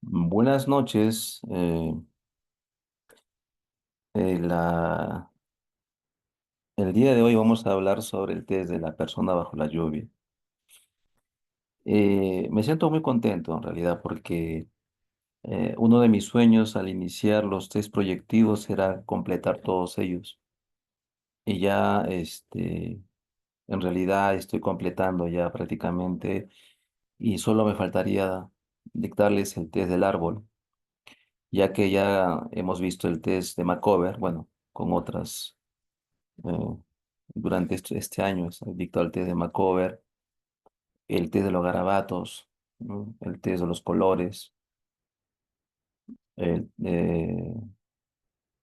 Buenas noches. Eh, la- el día de hoy vamos a hablar sobre el test de la persona bajo la lluvia. Me siento muy contento en realidad porque uno de mis sueños al iniciar los test proyectivos era completar todos ellos. Y ya en realidad estoy completando ya prácticamente y solo me faltaría dictarles el test del árbol, ya que ya hemos visto el test de Macover, bueno, con otras. eh, Durante este año he dictado el test de Macover, el test de los garabatos, ¿no? El test de los colores, el, eh,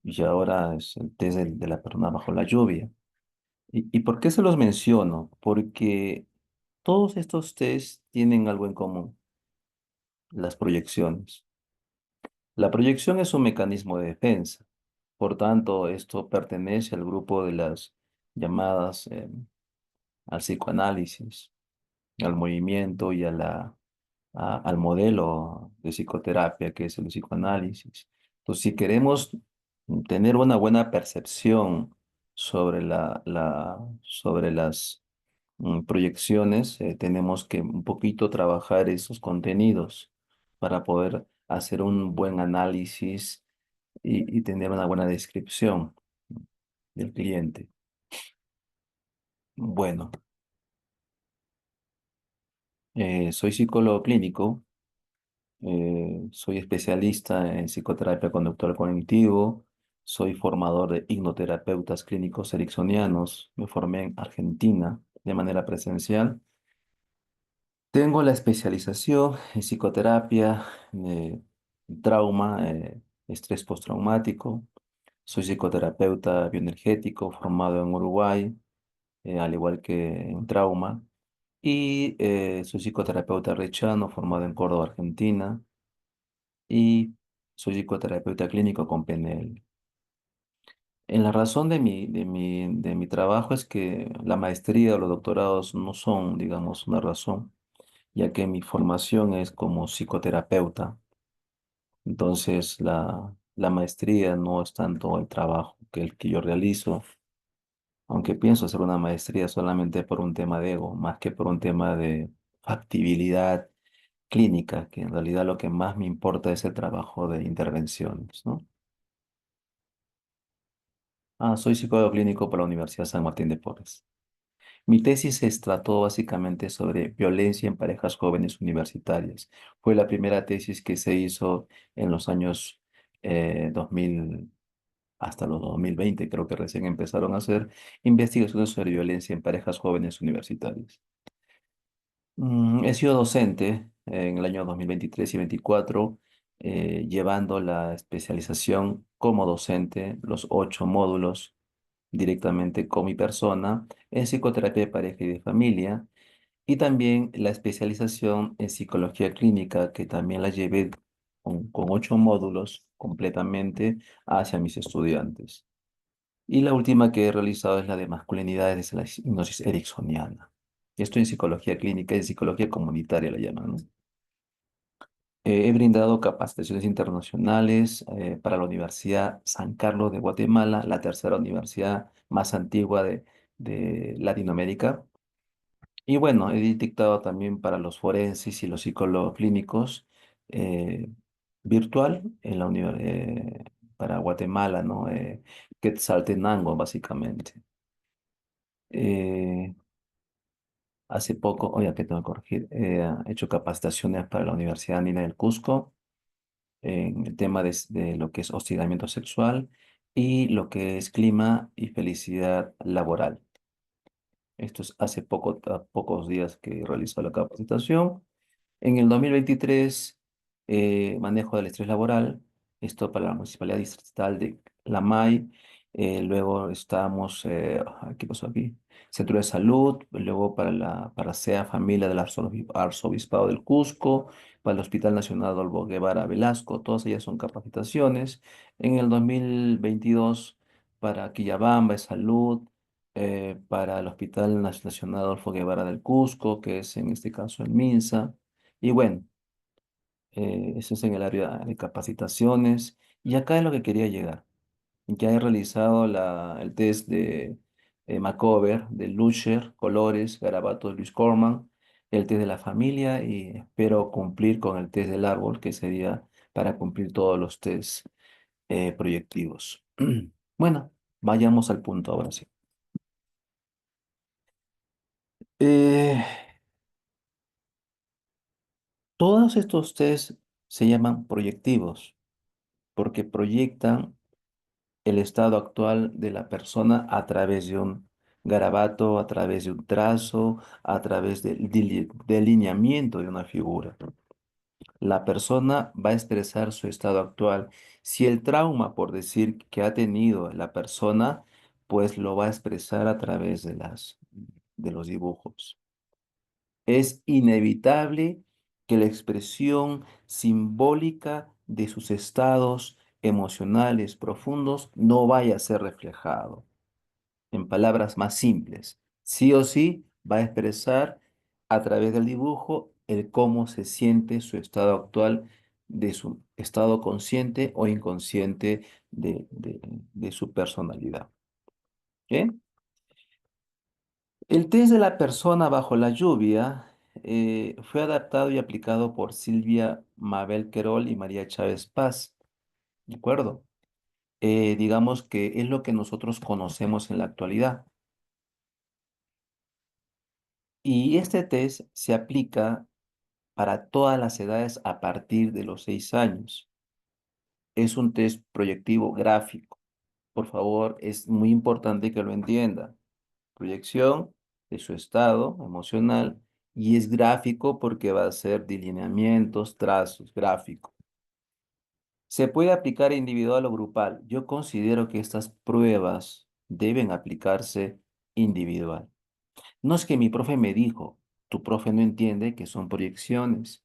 y ahora es el test de la persona bajo la lluvia. ¿Y por qué se los menciono? Porque todos estos tests tienen algo en común, las proyecciones. La proyección es un mecanismo de defensa. Por tanto, esto pertenece al grupo de las llamadas al psicoanálisis, al movimiento y al modelo de psicoterapia que es el psicoanálisis. Entonces, si queremos tener una buena percepción sobre sobre las proyecciones, tenemos que un poquito trabajar esos contenidos para poder hacer un buen análisis y tener una buena descripción del cliente. Bueno, soy psicólogo clínico. Soy especialista en psicoterapia conductual cognitivo. Soy formador de hipnoterapeutas clínicos ericksonianos. Me formé en Argentina de manera presencial. Tengo la especialización en psicoterapia, eh, trauma, estrés postraumático. Soy psicoterapeuta bioenergético formado en Uruguay, al igual que en trauma. Y soy psicoterapeuta rechano formado en Córdoba, Argentina. Y soy psicoterapeuta clínico con PNL. En la razón de mi trabajo es que la maestría o los doctorados no son, digamos, una razón, ya que mi formación es como psicoterapeuta. Entonces, la maestría no es tanto el trabajo que el que yo realizo, aunque pienso hacer una maestría solamente por un tema de ego, más que por un tema de factibilidad clínica, que en realidad lo que más me importa es el trabajo de intervenciones, ¿no? Soy psicólogo clínico por la Universidad San Martín de Porres. Mi tesis se trató básicamente sobre violencia en parejas jóvenes universitarias. Fue la primera tesis que se hizo en los años 2000 hasta los 2020, creo que recién empezaron a hacer investigaciones sobre violencia en parejas jóvenes universitarias. He sido docente en el año 2023 y 2024, llevando la especialización como docente, los 8 módulos directamente con mi persona en psicoterapia de pareja y de familia y también la especialización en psicología clínica que también la llevé con 8 módulos completamente hacia mis estudiantes. Y la última que he realizado es la de masculinidades desde la hipnosis ericksoniana. Esto en psicología clínica y en psicología comunitaria la llaman, ¿no? He brindado capacitaciones internacionales para la Universidad San Carlos de Guatemala, la tercera universidad más antigua de Latinoamérica. Y bueno, he dictado también para los forenses y los psicólogos clínicos eh, virtual en para Guatemala, ¿no? Quetzaltenango, básicamente. Eh, Hace poco, oye, que tengo que corregir, he hecho capacitaciones para la Universidad Andina del Cusco en el tema de lo que es hostigamiento sexual y lo que es clima y felicidad laboral. Esto es hace pocos días que realizó la capacitación. En el 2023, manejo del estrés laboral, esto para la Municipalidad Distrital de La May. Luego estamos, ¿qué pasó aquí? Centro de Salud, luego para SEA Familia del Arzobispado del Cusco, para el Hospital Nacional Adolfo Guevara Velasco, todas ellas son capacitaciones. En el 2022, para Quillabamba, Salud, para el Hospital Nacional Adolfo Guevara del Cusco, que es en este caso el MINSA. Y bueno, Eso es en el área de capacitaciones. Y acá es lo que quería llegar. Ya he realizado el test de Macover, de Lusher, Colores, Garabato de Luis Corman, el test de la familia y espero cumplir con el test del árbol, que sería para cumplir todos los test proyectivos. Bueno, vayamos al punto ahora sí. Eh, Todos estos test se llaman proyectivos porque proyectan el estado actual de la persona a través de un garabato, a través de un trazo, a través del delineamiento de una figura. La persona va a expresar su estado actual. Si el trauma, por decir, que ha tenido la persona, pues lo va a expresar a través de los dibujos. Es inevitable que la expresión simbólica de sus estados emocionales profundos no vaya a ser reflejado. En palabras más simples, sí o sí va a expresar a través del dibujo el cómo se siente su estado actual de su estado consciente o inconsciente de su personalidad. ¿Ok? El test de la persona bajo la lluvia fue adaptado y aplicado por Silvia Mabel Querol y María Chávez Paz, ¿de acuerdo? Digamos que es lo que nosotros conocemos en la actualidad. Y este test se aplica para todas las edades a partir de los 6 años. Es un test proyectivo gráfico. Por favor, es muy importante que lo entienda. Proyección de su estado emocional y es gráfico porque va a ser delineamientos, trazos, gráfico. Se puede aplicar individual o grupal. Yo considero que estas pruebas deben aplicarse individual. No es que mi profe me dijo, tu profe no entiende que son proyecciones.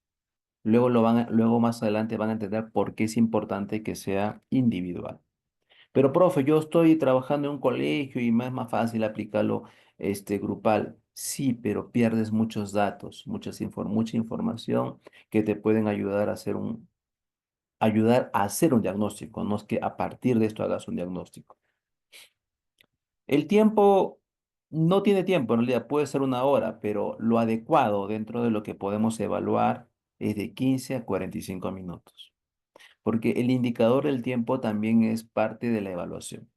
Luego más adelante van a entender por qué es importante que sea individual. Pero, profe, yo estoy trabajando en un colegio y me es más fácil aplicarlo grupal. Sí, pero pierdes muchos datos, mucha información que te pueden ayudar a hacer un diagnóstico, no es que a partir de esto hagas un diagnóstico. El tiempo no tiene tiempo, en realidad puede ser una hora, pero lo adecuado dentro de lo que podemos evaluar es de 15 a 45 minutos, porque el indicador del tiempo también es parte de la evaluación.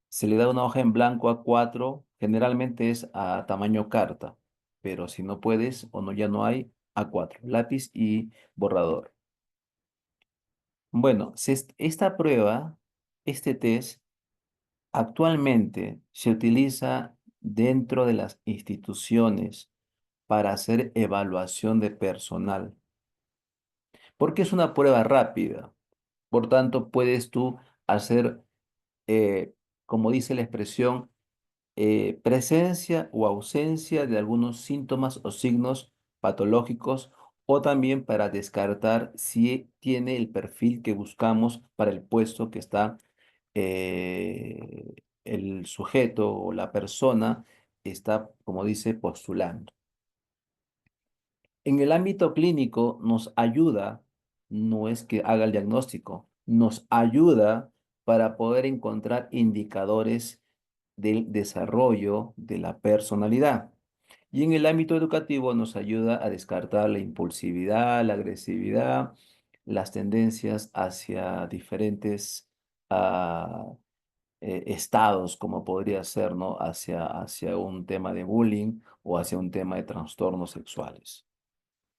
Se le da una hoja en blanco A4, generalmente es a tamaño carta, pero si no puedes o no ya no hay, A4, lápiz y borrador. Bueno, esta prueba, este test, actualmente se utiliza dentro de las instituciones para hacer evaluación de personal, porque es una prueba rápida. Por tanto, puedes tú hacer, eh, como dice la expresión, presencia o ausencia de algunos síntomas o signos patológicos o también para descartar si tiene el perfil que buscamos para el puesto que está el sujeto o la persona está, como dice, postulando. En el ámbito clínico nos ayuda, no es que haga el diagnóstico, nos ayuda para poder encontrar indicadores del desarrollo de la personalidad. Y en el ámbito educativo nos ayuda a descartar la impulsividad, la agresividad, las tendencias hacia diferentes ah, estados, como podría ser, ¿no? Hacia un tema de bullying o hacia un tema de trastornos sexuales.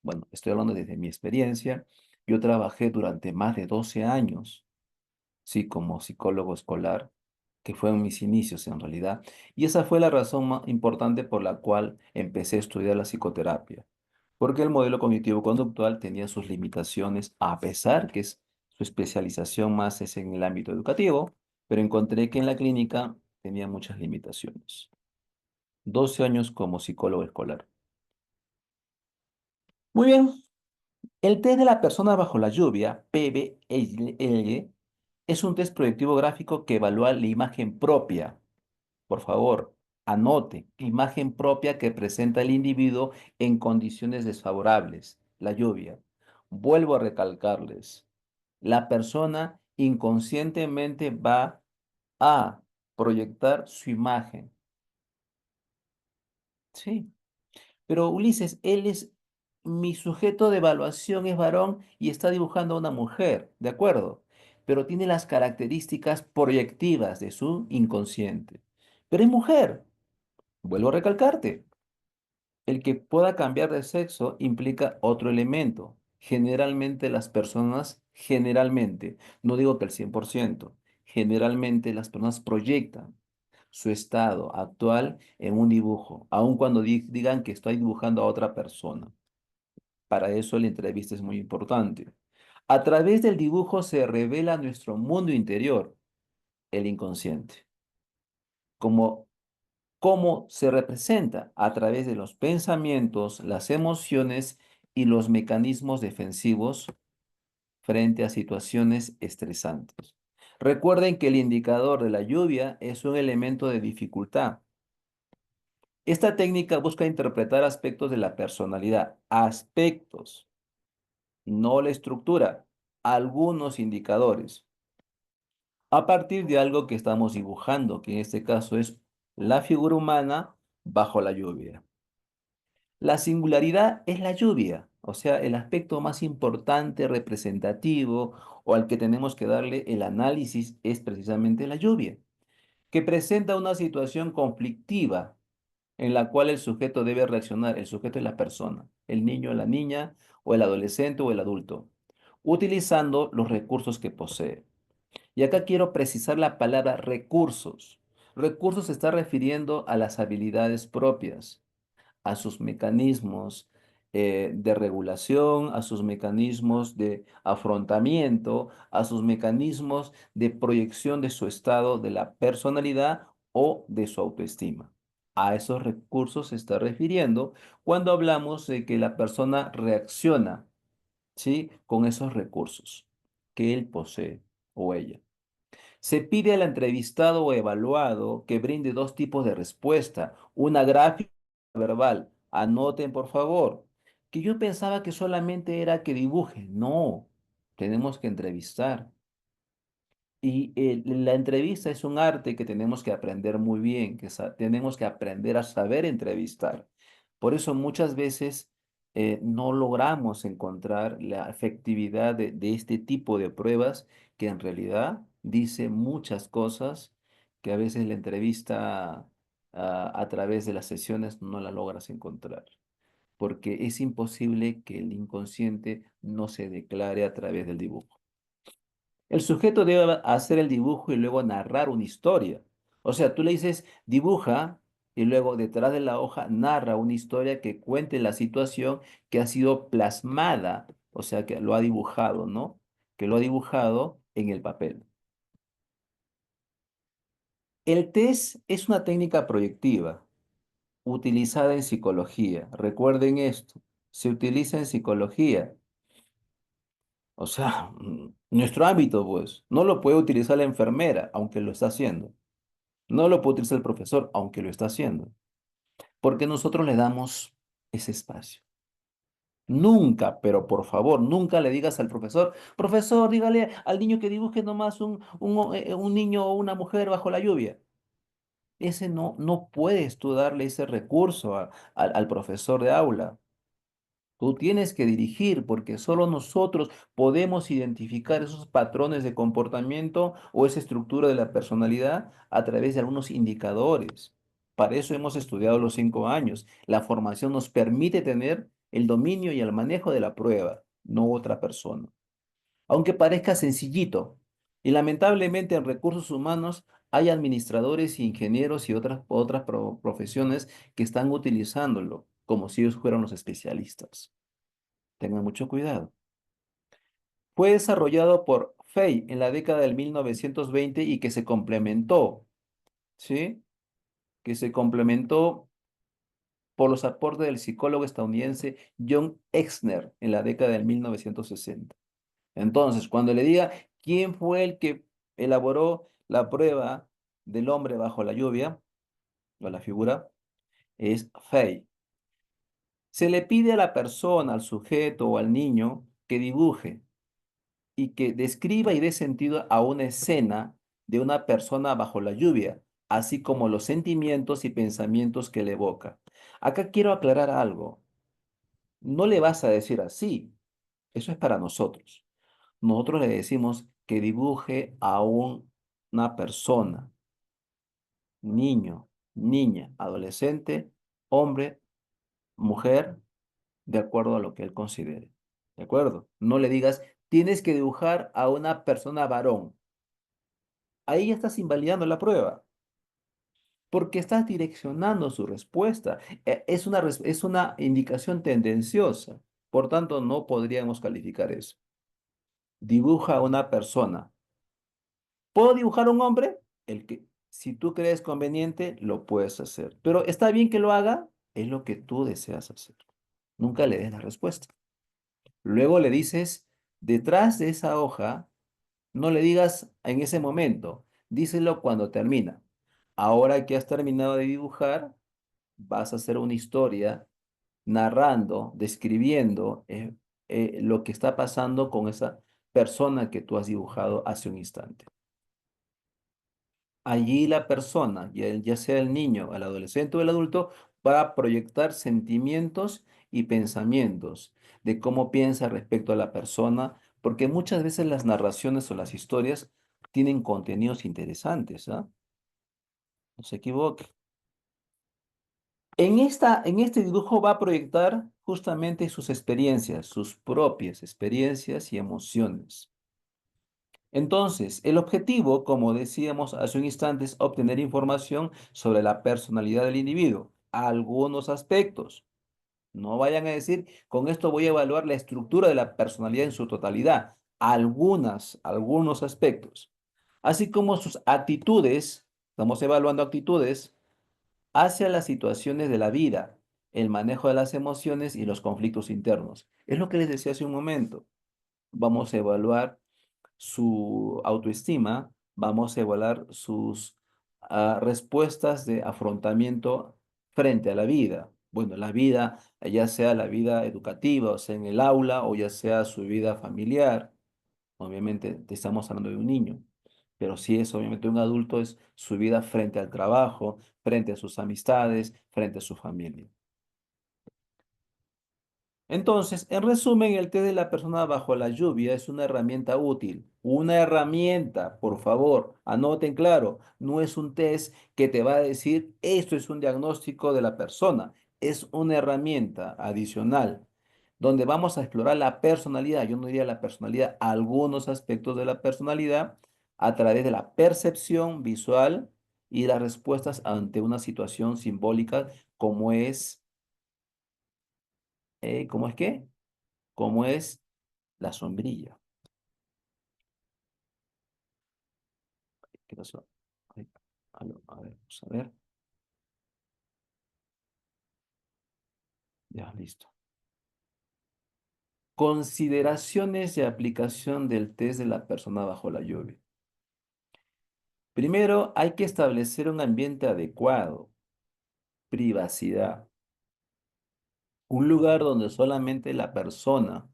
Bueno, estoy hablando desde mi experiencia. Yo trabajé durante más de 12 años, sí, como psicólogo escolar, que fueron mis inicios en realidad. Y esa fue la razón más importante por la cual empecé a estudiar la psicoterapia, porque el modelo cognitivo-conductual tenía sus limitaciones, a pesar que su especialización más es en el ámbito educativo, pero encontré que en la clínica tenía muchas limitaciones. 12 años como psicólogo escolar. Muy bien, el test de la persona bajo la lluvia, PBL, es un test proyectivo gráfico que evalúa la imagen propia. Por favor, anote, imagen propia que presenta el individuo en condiciones desfavorables. la lluvia. Vuelvo a recalcarles, la persona inconscientemente va a proyectar su imagen. Sí, pero Ulises, mi sujeto de evaluación es varón y está dibujando a una mujer, ¿de acuerdo? Pero tiene las características proyectivas de su inconsciente. Pero es mujer, vuelvo a recalcarte. El que pueda cambiar de sexo implica otro elemento. Generalmente las personas, generalmente, no digo que el 100%, generalmente las personas proyectan su estado actual en un dibujo, aun cuando digan que estoy dibujando a otra persona. Para eso la entrevista es muy importante. A través del dibujo se revela nuestro mundo interior, el inconsciente, como cómo se representa a través de los pensamientos, las emociones y los mecanismos defensivos frente a situaciones estresantes. Recuerden que el indicador de la lluvia es un elemento de dificultad. Esta técnica busca interpretar aspectos de la personalidad, aspectos, no la estructura, algunos indicadores, a partir de algo que estamos dibujando, que en este caso es la figura humana bajo la lluvia. La singularidad es la lluvia, o sea, el aspecto más importante, representativo o al que tenemos que darle el análisis es precisamente la lluvia, que presenta una situación conflictiva en la cual el sujeto debe reaccionar. El sujeto es la persona, el niño, la niña o el adolescente o el adulto, utilizando los recursos que posee. Y acá quiero precisar la palabra recursos. Recursos se está refiriendo a las habilidades propias, a sus mecanismos de regulación, a sus mecanismos de afrontamiento, a sus mecanismos de proyección de su estado de la personalidad o de su autoestima. A esos recursos se está refiriendo cuando hablamos de que la persona reacciona, ¿sí? Con esos recursos que él posee o ella. Se pide al entrevistado o evaluado que brinde dos tipos de respuesta, una gráfica y una verbal. Anoten, por favor, que yo pensaba que solamente era que dibuje. No, tenemos que entrevistar. Y la entrevista es un arte que tenemos que aprender muy bien, que tenemos que aprender a saber entrevistar. Por eso muchas veces no logramos encontrar la efectividad de este tipo de pruebas que en realidad dice muchas cosas que a veces la entrevista a través de las sesiones no la logras encontrar, porque es imposible que el inconsciente no se declare a través del dibujo. El sujeto debe hacer el dibujo y luego narrar una historia. O sea, tú le dices, dibuja y luego detrás de la hoja narra una historia que cuente la situación que ha sido plasmada, o sea, que lo ha dibujado, ¿no? Que lo ha dibujado en el papel. El test es una técnica proyectiva utilizada en psicología. Recuerden esto, se utiliza en psicología. O sea, nuestro ámbito, pues, no lo puede utilizar la enfermera, aunque lo está haciendo. No lo puede utilizar el profesor, aunque lo está haciendo, porque nosotros le damos ese espacio. Nunca, pero por favor, nunca le digas al profesor, profesor, dígale al niño que dibuje nomás un niño o una mujer bajo la lluvia. Ese no puedes tú darle ese recurso al profesor de aula. Tú tienes que dirigir porque solo nosotros podemos identificar esos patrones de comportamiento o esa estructura de la personalidad a través de algunos indicadores. Para eso hemos estudiado los 5 años. La formación nos permite tener el dominio y el manejo de la prueba, no otra persona. Aunque parezca sencillito. Y lamentablemente en recursos humanos hay administradores, ingenieros y otras profesiones que están utilizándolo como si ellos fueran los especialistas. Tengan mucho cuidado. Fue desarrollado por Fay en la década del 1920 y que se complementó, ¿sí? Que se complementó por los aportes del psicólogo estadounidense John Exner en la década del 1960. Entonces, cuando le diga quién fue el que elaboró la prueba del hombre bajo la lluvia, o la figura, es Fay. Se le pide a la persona, al sujeto o al niño que dibuje y que describa y dé sentido a una escena de una persona bajo la lluvia, así como los sentimientos y pensamientos que le evoca. Acá quiero aclarar algo. No le vas a decir así. Eso es para nosotros. Nosotros le decimos que dibuje a una persona, niño, niña, adolescente, hombre, mujer, de acuerdo a lo que él considere. ¿De acuerdo? No le digas, tienes que dibujar a una persona varón. Ahí ya estás invalidando la prueba, porque estás direccionando su respuesta. Es una indicación tendenciosa. Por tanto, no podríamos calificar eso. Dibuja a una persona. ¿Puedo dibujar a un hombre? Si tú crees conveniente, lo puedes hacer. Pero está bien que lo haga, es lo que tú deseas hacer. Nunca le des la respuesta. Luego le dices, detrás de esa hoja, no le digas en ese momento, díselo cuando termina. Ahora que has terminado de dibujar, vas a hacer una historia narrando, describiendo lo que está pasando con esa persona que tú has dibujado hace un instante. Allí la persona, ya sea el niño, el adolescente o el adulto, va a proyectar sentimientos y pensamientos de cómo piensa respecto a la persona, porque muchas veces las narraciones o las historias tienen contenidos interesantes, ¿ah? No se equivoque. En este dibujo va a proyectar justamente sus experiencias, sus propias experiencias y emociones. Entonces, el objetivo, como decíamos hace un instante, es obtener información sobre la personalidad del individuo, algunos aspectos. No vayan a decir, con esto voy a evaluar la estructura de la personalidad en su totalidad, algunos aspectos, así como sus actitudes, estamos evaluando actitudes hacia las situaciones de la vida, el manejo de las emociones y los conflictos internos. Es lo que les decía hace un momento. Vamos a evaluar su autoestima, vamos a evaluar sus respuestas de afrontamiento frente a la vida. Bueno, la vida, ya sea la vida educativa, o sea, en el aula, o ya sea su vida familiar. Obviamente, te estamos hablando de un niño, pero si es obviamente un adulto, es su vida frente al trabajo, frente a sus amistades, frente a su familia. Entonces, en resumen, el test de la persona bajo la lluvia es una herramienta útil. Una herramienta, por favor, anoten claro, no es un test que te va a decir esto es un diagnóstico de la persona. Es una herramienta adicional donde vamos a explorar la personalidad, yo no diría la personalidad, algunos aspectos de la personalidad a través de la percepción visual y las respuestas ante una situación simbólica como es, ¿cómo es qué? Como es la sombrilla. ¿Qué pasó? Ay, a ver, vamos a ver. Ya, listo. Consideraciones de aplicación del test de la persona bajo la lluvia. Primero, hay que establecer un ambiente adecuado, privacidad, un lugar donde solamente la persona,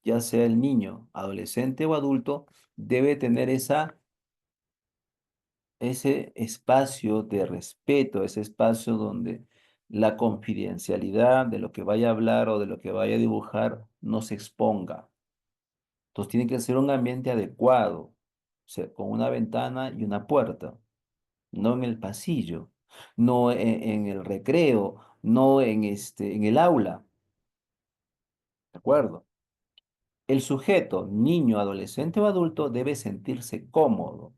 ya sea el niño, adolescente o adulto, debe tener ese espacio de respeto, ese espacio donde la confidencialidad de lo que vaya a hablar o de lo que vaya a dibujar no se exponga. Entonces tiene que ser un ambiente adecuado, o sea, con una ventana y una puerta, no en el pasillo, no en el recreo, no en el aula, ¿de acuerdo? El sujeto, niño, adolescente o adulto, debe sentirse cómodo,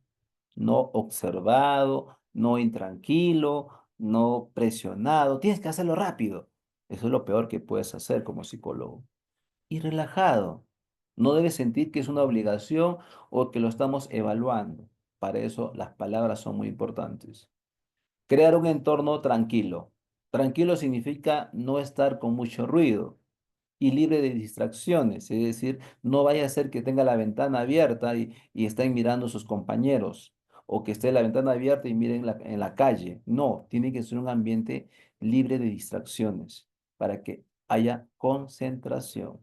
no observado, no intranquilo, no presionado. Tienes que hacerlo rápido. Eso es lo peor que puedes hacer como psicólogo. Y relajado. No debes sentir que es una obligación o que lo estamos evaluando. Para eso las palabras son muy importantes. Crear un entorno tranquilo. Tranquilo significa no estar con mucho ruido y libre de distracciones, es decir, no vaya a ser que tenga la ventana abierta y estén mirando a sus compañeros, o que esté la ventana abierta y miren en la calle. No, tiene que ser un ambiente libre de distracciones para que haya concentración.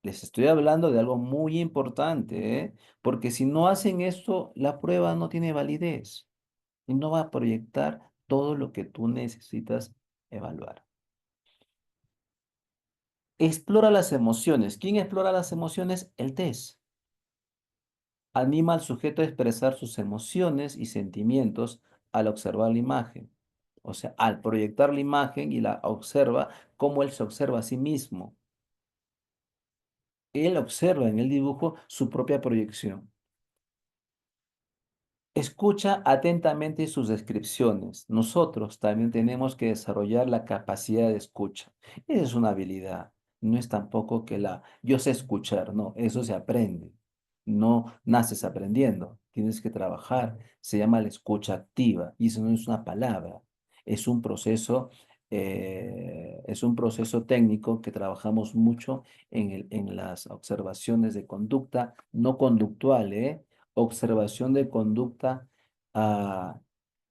Les estoy hablando de algo muy importante, ¿eh? Porque si no hacen esto, la prueba no tiene validez y no va a proyectar todo lo que tú necesitas evaluar. Explora las emociones. ¿Quién explora las emociones? El test. Anima al sujeto a expresar sus emociones y sentimientos al observar la imagen. O sea, al proyectar la imagen y la observa, cómo él se observa a sí mismo. Él observa en el dibujo su propia proyección. Escucha atentamente sus descripciones. Nosotros también tenemos que desarrollar la capacidad de escucha. Esa es una habilidad. No es tampoco que yo sé escuchar, no, eso se aprende. No naces aprendiendo, tienes que trabajar. Se llama la escucha activa y eso no es una palabra, es es un proceso técnico que trabajamos mucho en las observaciones de conducta no conductual, ¿eh? Observación de conducta ah,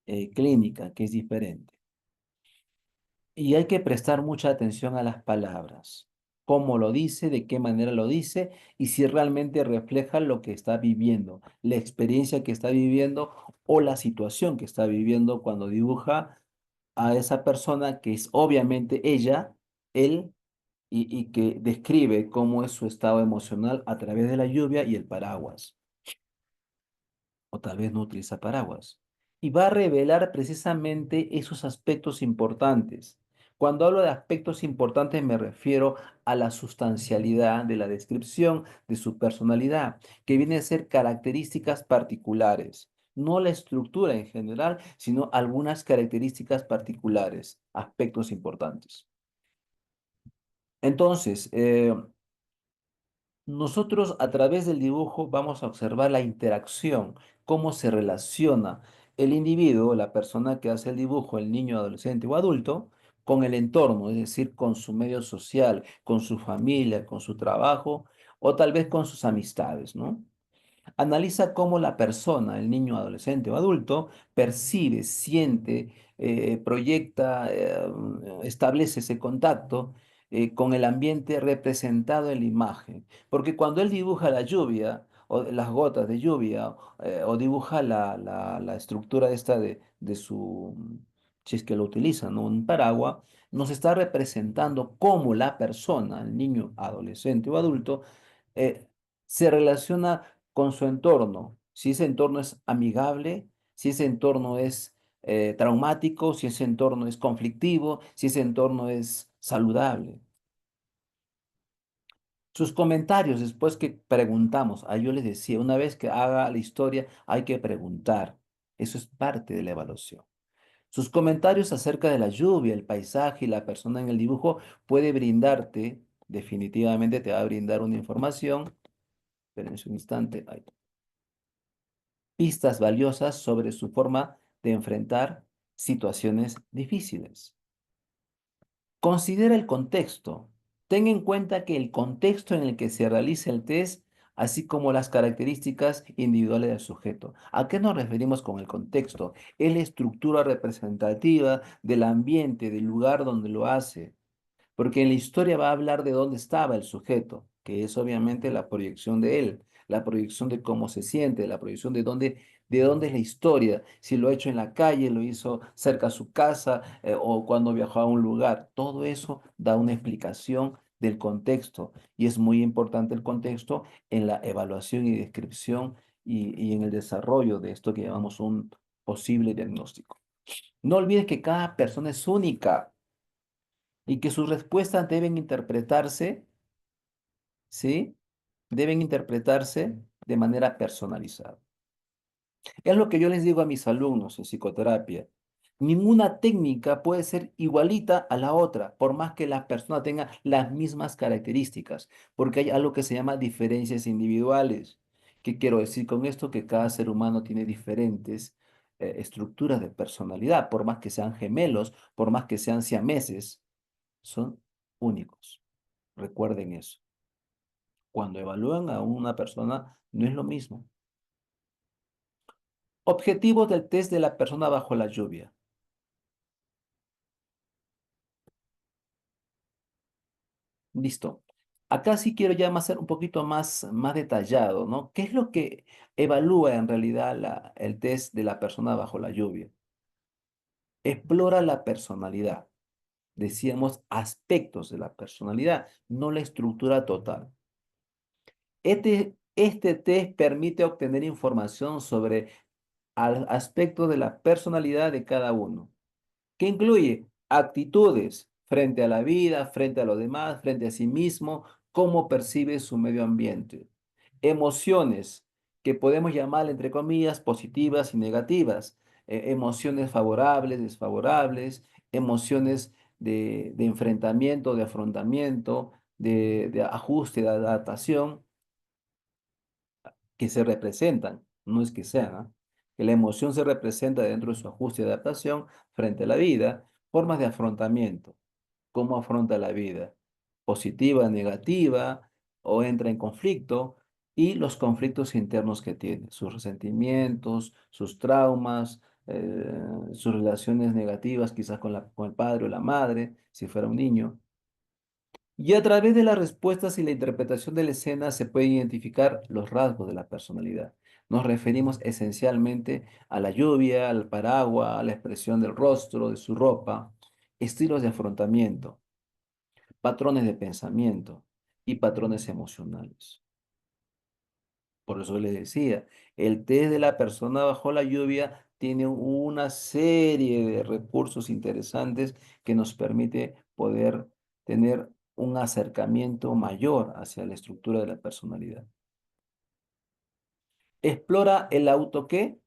clínica, que es diferente. Y hay que prestar mucha atención a las palabras, cómo lo dice, de qué manera lo dice y si realmente refleja lo que está viviendo, la experiencia que está viviendo o la situación que está viviendo cuando dibuja a esa persona que es obviamente ella, él, y que describe cómo es su estado emocional a través de la lluvia y el paraguas. O tal vez no utiliza paraguas. Y va a revelar precisamente esos aspectos importantes. Cuando hablo de aspectos importantes me refiero a la sustancialidad de la descripción de su personalidad, que viene a ser características particulares, no la estructura en general, sino algunas características particulares, aspectos importantes. Entonces, nosotros a través del dibujo vamos a observar la interacción, cómo se relaciona el individuo, la persona que hace el dibujo, el niño, adolescente o adulto, con el entorno, es decir, con su medio social, con su familia, con su trabajo o tal vez con sus amistades, ¿no? Analiza cómo la persona, el niño, adolescente o adulto, percibe, siente, proyecta, establece ese contacto con el ambiente representado en la imagen. Porque cuando él dibuja la lluvia o las gotas de lluvia o dibuja la estructura esta de su, si es que lo utiliza, ¿no? Un paraguas, nos está representando cómo la persona, el niño, adolescente o adulto, eh, se relaciona con su entorno, si ese entorno es amigable, si ese entorno es traumático, si ese entorno es conflictivo, si ese entorno es saludable. Sus comentarios después que preguntamos, yo les decía, una vez que haga la historia hay que preguntar, eso es parte de la evaluación. Sus comentarios acerca de la lluvia, el paisaje y la persona en el dibujo puede brindarte, definitivamente te va a brindar una información, espérense un instante, pistas valiosas sobre su forma de enfrentar situaciones difíciles. Considera el contexto. Ten en cuenta que el contexto en el que se realiza el test, así como las características individuales del sujeto. ¿A qué nos referimos con el contexto? Es la estructura representativa del ambiente, del lugar donde lo hace. Porque en la historia va a hablar de dónde estaba el sujeto, que es obviamente la proyección de él, la proyección de cómo se siente, la proyección de dónde es la historia, si lo ha hecho en la calle, lo hizo cerca a su casa o cuando viajó a un lugar. Todo eso da una explicación del contexto y es muy importante el contexto en la evaluación y descripción y en el desarrollo de esto que llamamos un posible diagnóstico. No olvides que cada persona es única y que sus respuestas deben interpretarse, ¿sí? Deben interpretarse de manera personalizada. Es lo que yo les digo a mis alumnos en psicoterapia. Ninguna técnica puede ser igualita a la otra, por más que la persona tenga las mismas características, porque hay algo que se llama diferencias individuales. ¿Qué quiero decir con esto? Que cada ser humano tiene diferentes estructuras de personalidad, por más que sean gemelos, por más que sean siameses, son únicos. Recuerden eso. Cuando evalúan a una persona, no es lo mismo. Objetivos del test de la persona bajo la lluvia. Listo. Acá sí quiero ya más ser un poquito más detallado, ¿no? ¿Qué es lo que evalúa en realidad el test de la persona bajo la lluvia? Explora la personalidad. Decíamos aspectos de la personalidad, no la estructura total. Este test permite obtener información sobre aspectos de la personalidad de cada uno, que incluye actitudes frente a la vida, frente a los demás, frente a sí mismo, cómo percibe su medio ambiente, emociones que podemos llamar, entre comillas, positivas y negativas, emociones favorables, desfavorables, emociones de enfrentamiento, de afrontamiento, de ajuste, de adaptación que se representan, no es que sean, ¿ah? Que la emoción se representa dentro de su ajuste de adaptación frente a la vida, formas de afrontamiento, cómo afronta la vida, positiva, negativa, o entra en conflicto, y los conflictos internos que tiene, sus resentimientos, sus traumas, sus relaciones negativas quizás con el padre o la madre, si fuera un niño. Y a través de las respuestas y la interpretación de la escena se pueden identificar los rasgos de la personalidad. Nos referimos esencialmente a la lluvia, al paraguas, a la expresión del rostro, de su ropa, estilos de afrontamiento, patrones de pensamiento y patrones emocionales. Por eso les decía, el test de la persona bajo la lluvia tiene una serie de recursos interesantes que nos permite poder tener un acercamiento mayor hacia la estructura de la personalidad. Explora el auto qué,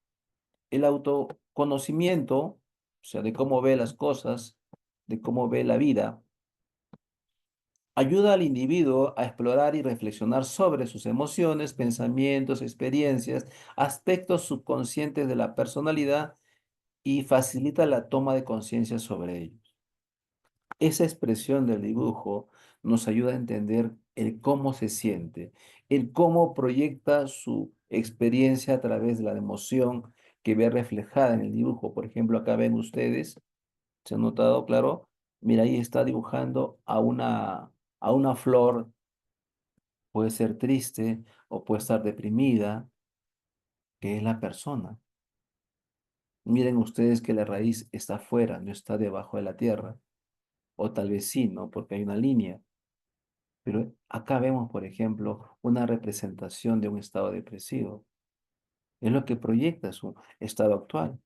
el autoconocimiento, o sea, de cómo ve las cosas, de cómo ve la vida. Ayuda al individuo a explorar y reflexionar sobre sus emociones, pensamientos, experiencias, aspectos subconscientes de la personalidad y facilita la toma de conciencia sobre ellos. Esa expresión del dibujo nos ayuda a entender el cómo se siente, el cómo proyecta su experiencia a través de la emoción que ve reflejada en el dibujo. Por ejemplo, acá ven ustedes, ¿se ha notado? Claro. Mira, ahí está dibujando a una flor, puede ser triste o puede estar deprimida, que es la persona. Miren ustedes que la raíz está afuera, no está debajo de la tierra, o tal vez sí, ¿no? Porque hay una línea. Pero acá vemos, por ejemplo, una representación de un estado depresivo. Es lo que proyecta su estado actual.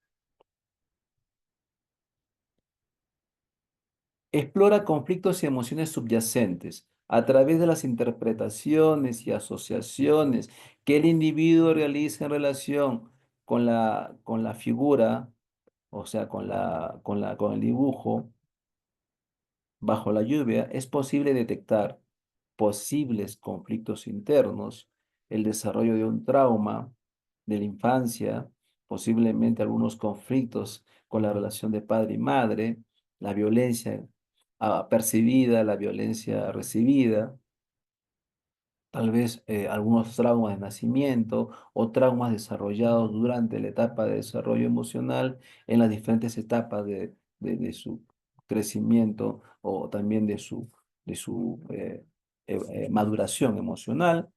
Explora conflictos y emociones subyacentes a través de las interpretaciones y asociaciones que el individuo realiza en relación con la figura, o sea, con el dibujo bajo la lluvia. Es posible detectar posibles conflictos internos, el desarrollo de un trauma de la infancia, posiblemente algunos conflictos con la relación de padre y madre, la violencia percibida, la violencia recibida, tal vez algunos traumas de nacimiento o traumas desarrollados durante la etapa de desarrollo emocional en las diferentes etapas de su crecimiento o también de su maduración emocional.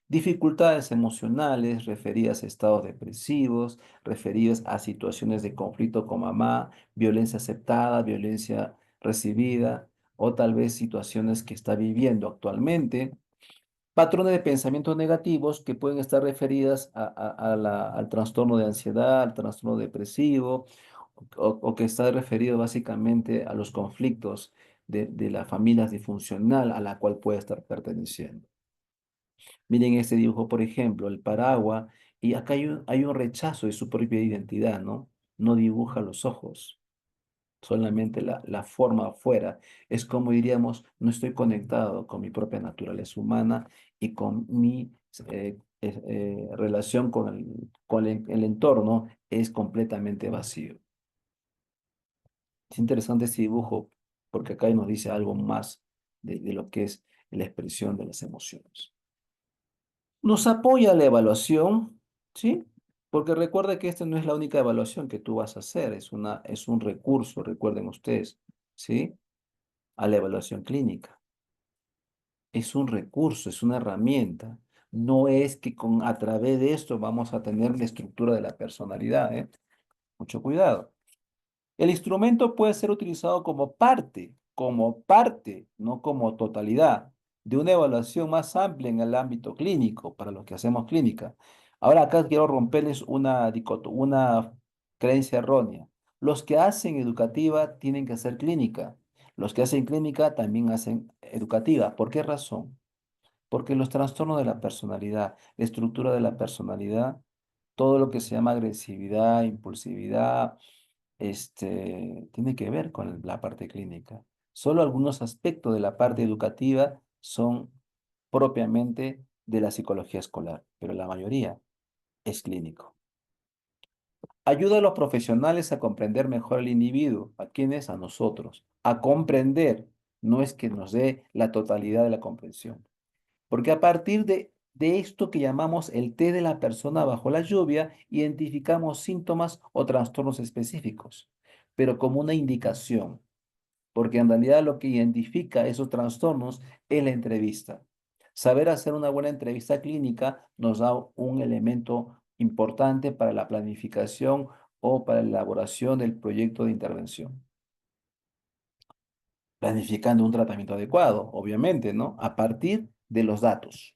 Dificultades emocionales referidas a estados depresivos, referidas a situaciones de conflicto con mamá, violencia aceptada, violencia recibida o tal vez situaciones que está viviendo actualmente. Patrones de pensamientos negativos que pueden estar referidas al trastorno de ansiedad, al trastorno depresivo, o que está referido básicamente a los conflictos de la familia disfuncional a la cual puede estar perteneciendo. Miren este dibujo, por ejemplo, el paraguas, y acá hay un rechazo de su propia identidad, ¿no? No dibuja los ojos, solamente la forma afuera. Es como diríamos, no estoy conectado con mi propia naturaleza humana y con mi relación el entorno es completamente vacío. Es interesante este dibujo porque acá nos dice algo más de lo que es la expresión de las emociones. Nos apoya la evaluación, ¿sí? Porque recuerda que esta no es la única evaluación que tú vas a hacer, es un recurso, recuerden ustedes, ¿sí? A la evaluación clínica. Es un recurso, es una herramienta. No es que a través de esto vamos a tener la estructura de la personalidad, ¿eh? Mucho cuidado. El instrumento puede ser utilizado como parte, no como totalidad, de una evaluación más amplia en el ámbito clínico, para los que hacemos clínica. Ahora acá quiero romperles una creencia errónea. Los que hacen educativa tienen que hacer clínica. Los que hacen clínica también hacen educativa. ¿Por qué razón? Porque los trastornos de la personalidad, la estructura de la personalidad, todo lo que se llama agresividad, impulsividad, tiene que ver con la parte clínica. Solo algunos aspectos de la parte educativa son propiamente de la psicología escolar, pero la mayoría es clínico. Ayuda a los profesionales a comprender mejor al individuo. ¿A quiénes? A nosotros. A comprender. No es que nos dé la totalidad de la comprensión. Porque a partir de esto que llamamos el test de la persona bajo la lluvia, identificamos síntomas o trastornos específicos, pero como una indicación, porque en realidad lo que identifica esos trastornos es la entrevista. Saber hacer una buena entrevista clínica nos da un elemento importante para la planificación o para la elaboración del proyecto de intervención. Planificando un tratamiento adecuado, obviamente, ¿no? A partir de los datos.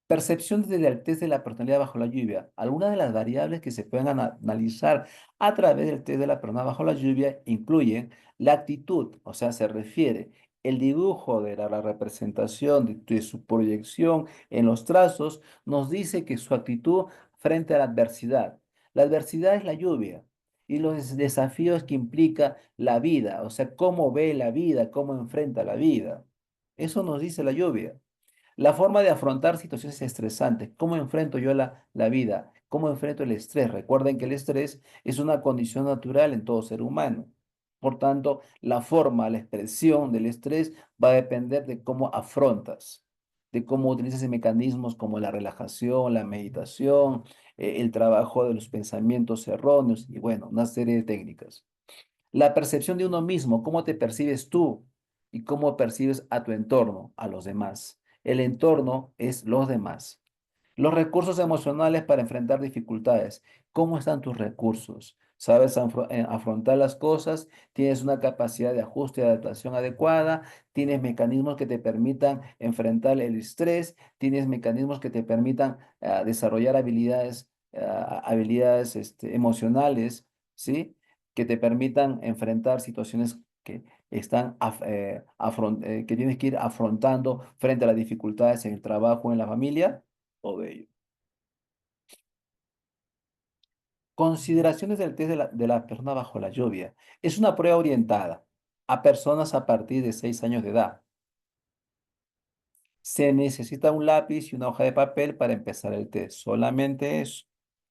Percepción del test de la personalidad bajo la lluvia. Algunas de las variables que se pueden analizar a través del test de la personalidad bajo la lluvia incluyen la actitud, o sea, se refiere el dibujo de la representación de su proyección en los trazos, nos dice que su actitud frente a la adversidad. La adversidad es la lluvia y los desafíos que implica la vida, o sea, cómo ve la vida, cómo enfrenta la vida. Eso nos dice la lluvia. La forma de afrontar situaciones estresantes. ¿Cómo enfrento yo la vida? ¿Cómo enfrento el estrés? Recuerden que el estrés es una condición natural en todo ser humano. Por tanto, la forma, la expresión del estrés va a depender de cómo afrontas, de cómo utilizas mecanismos como la relajación, la meditación, el trabajo de los pensamientos erróneos y bueno, una serie de técnicas. La percepción de uno mismo, cómo te percibes tú y cómo percibes a tu entorno, a los demás. El entorno es los demás. Los recursos emocionales para enfrentar dificultades. ¿Cómo están tus recursos? ¿Sabes afrontar las cosas? ¿Tienes una capacidad de ajuste y adaptación adecuada? ¿Tienes mecanismos que te permitan enfrentar el estrés? ¿Tienes mecanismos que te permitan desarrollar habilidades emocionales? ¿Sí? Que te permitan enfrentar situaciones que que tienes que ir afrontando frente a las dificultades en el trabajo, en la familia, o de ello. Consideraciones del test de la persona bajo la lluvia. Es una prueba orientada a personas a partir de 6 años de edad. Se necesita un lápiz y una hoja de papel para empezar el test. Solamente eso.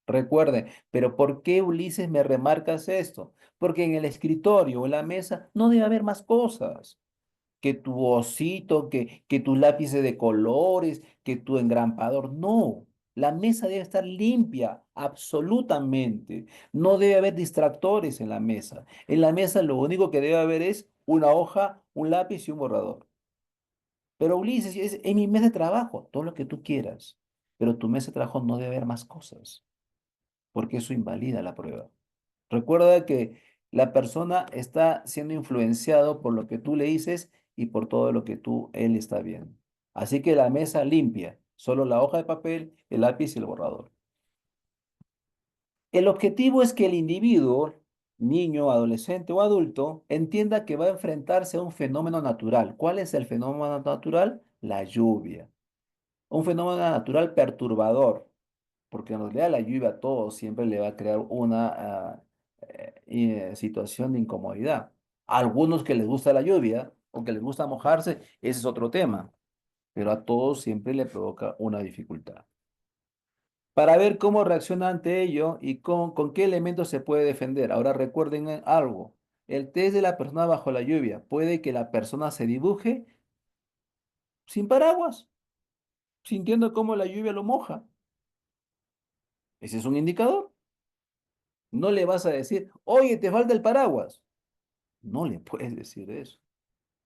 Recuerden, pero ¿por qué Ulises me remarcas esto? Porque en el escritorio o en la mesa no debe haber más cosas. Que tu osito, que tus lápices de colores, que tu engrampador. No, la mesa debe estar limpia, absolutamente. No debe haber distractores en la mesa. En la mesa lo único que debe haber es una hoja, un lápiz y un borrador. Pero Ulises, es en mi mesa de trabajo, todo lo que tú quieras. Pero tu mesa de trabajo no debe haber más cosas, porque eso invalida la prueba. Recuerda que la persona está siendo influenciado por lo que tú le dices y por todo lo que él está viendo. Así que la mesa limpia, solo la hoja de papel, el lápiz y el borrador. El objetivo es que el individuo, niño, adolescente o adulto, entienda que va a enfrentarse a un fenómeno natural. ¿Cuál es el fenómeno natural? La lluvia. Un fenómeno natural perturbador, porque en realidad la lluvia a todos siempre le va a crear una situación de incomodidad. A algunos que les gusta la lluvia o que les gusta mojarse, ese es otro tema, pero a todos siempre le provoca una dificultad. Para ver cómo reacciona ante ello y con qué elementos se puede defender. Ahora recuerden algo, el test de la persona bajo la lluvia, puede que la persona se dibuje sin paraguas, sintiendo cómo la lluvia lo moja. Ese es un indicador. No le vas a decir, oye, te falta el paraguas. No le puedes decir eso.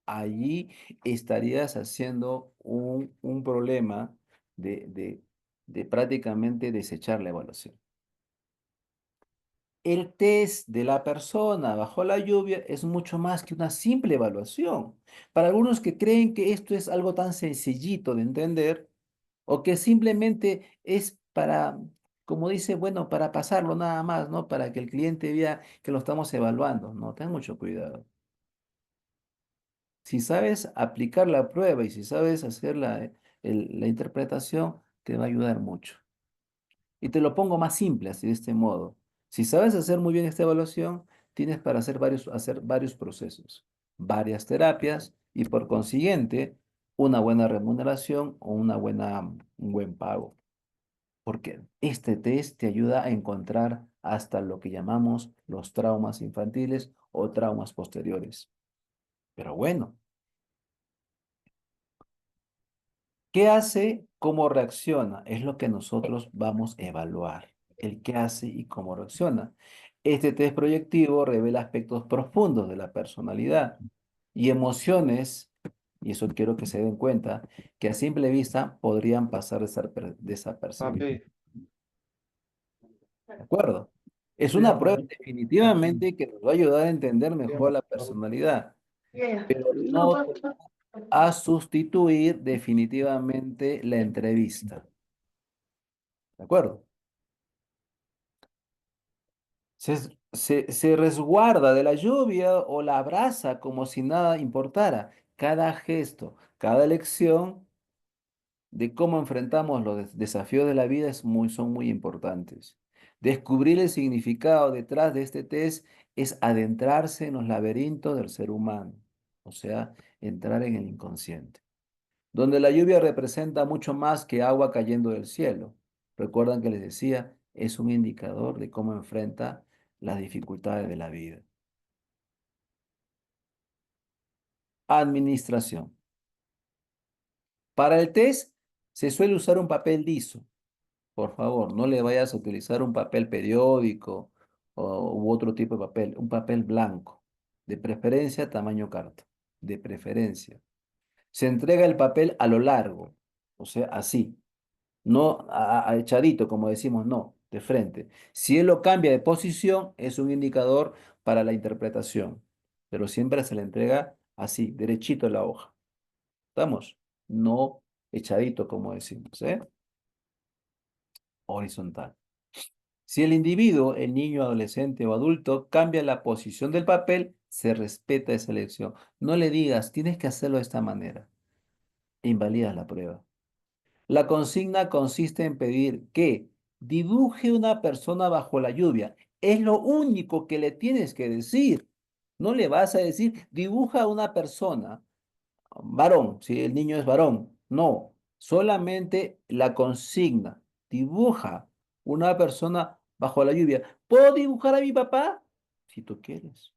allí estarías haciendo un problema de, de, de prácticamente desechar la evaluación. El test de la persona bajo la lluvia es mucho más que una simple evaluación. Para algunos que creen que esto es algo tan sencillito de entender o que simplemente es para, como dice, bueno, para pasarlo nada más, ¿no? Para que el cliente vea que lo estamos evaluando. No, ten mucho cuidado. Si sabes aplicar la prueba y si sabes hacer la interpretación, te va a ayudar mucho. Y te lo pongo más simple, así de este modo. Si sabes hacer muy bien esta evaluación, tienes para hacer varios procesos, varias terapias y por consiguiente una buena remuneración o un buen pago. Porque este test te ayuda a encontrar hasta lo que llamamos los traumas infantiles o traumas posteriores. Pero bueno. ¿Qué hace? ¿Cómo reacciona? Es lo que nosotros vamos a evaluar. El qué hace y cómo reacciona. Este test proyectivo revela aspectos profundos de la personalidad y emociones, y eso quiero que se den cuenta, que a simple vista podrían pasar desapercibidos. Papi, ¿De acuerdo? Es sí, una papá. prueba definitivamente que nos va a ayudar a entender mejor la personalidad, pero no a sustituir definitivamente la entrevista. ¿De acuerdo? Se resguarda de la lluvia o la abraza como si nada importara. Cada gesto, cada lección de cómo enfrentamos los desafíos de la vida son muy importantes. Descubrir el significado detrás de este test es adentrarse en los laberintos del ser humano, o sea, entrar en el inconsciente, donde la lluvia representa mucho más que agua cayendo del cielo. Recuerdan que les decía, es un indicador de cómo enfrenta las dificultades de la vida. Administración. Para el test se suele usar un papel liso. Por favor, no le vayas a utilizar un papel periódico u otro tipo de papel, un papel blanco, de preferencia tamaño carta, de preferencia. Se entrega el papel a lo largo, o sea, así. No a echadito, como decimos, no, de frente. Si él lo cambia de posición, es un indicador para la interpretación, pero siempre se le entrega así, derechito en la hoja. ¿Estamos? No echadito, como decimos, ¿eh? Horizontal. Si el individuo, el niño, adolescente o adulto, cambia la posición del papel, se respeta esa elección. No le digas, tienes que hacerlo de esta manera. Invalidas la prueba. La consigna consiste en pedir que dibuje una persona bajo la lluvia. Es lo único que le tienes que decir. No le vas a decir, dibuja una persona, varón, si el niño es varón. No, solamente la consigna. Dibuja una persona bajo la lluvia. ¿Puedo dibujar a mi papá? Si tú quieres.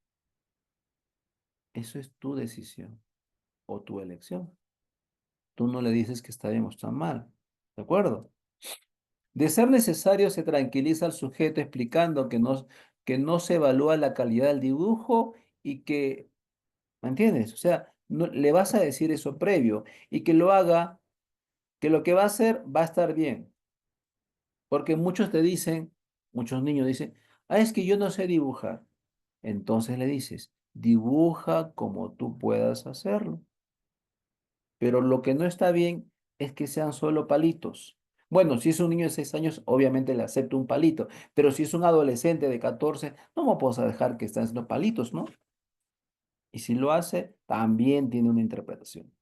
Eso es tu decisión o tu elección. Tú no le dices que está bien o está mal. ¿De acuerdo? De ser necesario, se tranquiliza al sujeto explicando que no se evalúa la calidad del dibujo y que, ¿me entiendes? O sea, le vas a decir eso previo y que lo haga, que lo que va a hacer va a estar bien. Porque muchos te dicen, muchos niños dicen, ah, es que yo no sé dibujar. Entonces le dices, dibuja como tú puedas hacerlo. Pero lo que no está bien es que sean solo palitos. Bueno, si es un niño de 6 años, obviamente le acepto un palito, pero si es un adolescente de 14, no me puedo dejar que estén haciendo palitos, ¿no? Y si lo hace, también tiene una interpretación.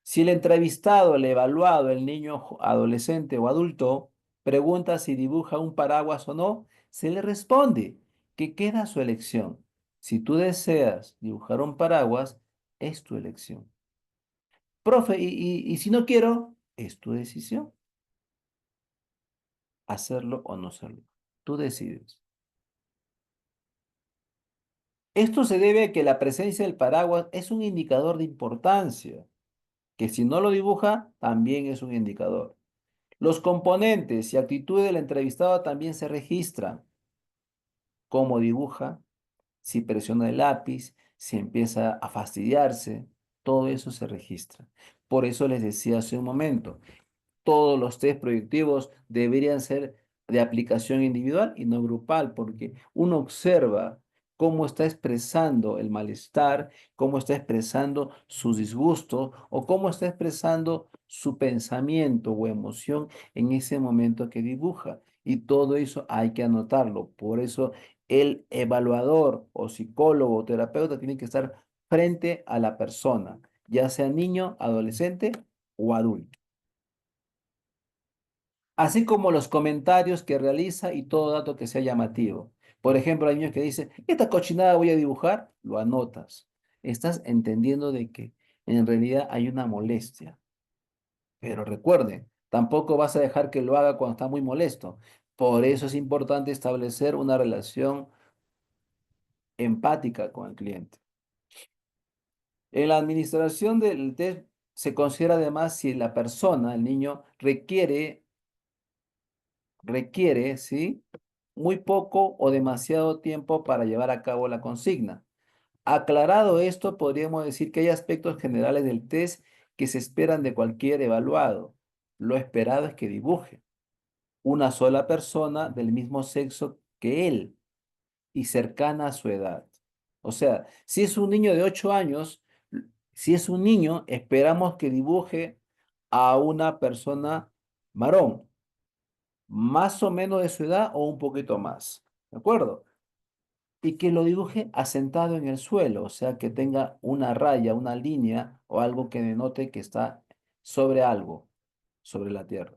Si el entrevistado, el evaluado, el niño, adolescente o adulto, pregunta si dibuja un paraguas o no, se le responde que queda su elección. Si tú deseas dibujar un paraguas, es tu elección. Profe, y si no quiero, es tu decisión, hacerlo o no hacerlo. Tú decides. Esto se debe a que la presencia del paraguas es un indicador de importancia, que si no lo dibuja, también es un indicador. Los componentes y actitudes del entrevistado también se registran. Cómo dibuja, si presiona el lápiz, si empieza a fastidiarse, todo eso se registra. Por eso les decía hace un momento, todos los test proyectivos deberían ser de aplicación individual y no grupal, porque uno observa cómo está expresando el malestar, cómo está expresando sus disgustos o cómo está expresando su pensamiento o emoción en ese momento que dibuja. Y todo eso hay que anotarlo. Por eso el evaluador o psicólogo o terapeuta tiene que estar frente a la persona, ya sea niño, adolescente o adulto, así como los comentarios que realiza y todo dato que sea llamativo. Por ejemplo, hay niños que dicen, esta cochinada voy a dibujar, lo anotas. Estás entendiendo de que en realidad hay una molestia. Pero recuerden, tampoco vas a dejar que lo haga cuando está muy molesto. Por eso es importante establecer una relación empática con el cliente. En la administración del test se considera además si la persona, el niño, requiere, ¿sí? Muy poco o demasiado tiempo para llevar a cabo la consigna. Aclarado esto, podríamos decir que hay aspectos generales del test que se esperan de cualquier evaluado. Lo esperado es que dibuje una sola persona del mismo sexo que él y cercana a su edad. O sea, si es un niño de 8 años, si es un niño, esperamos que dibuje a una persona varón más o menos de su edad o un poquito más, ¿de acuerdo? Y que lo dibuje asentado en el suelo, o sea, que tenga una raya, una línea o algo que denote que está sobre algo, sobre la tierra.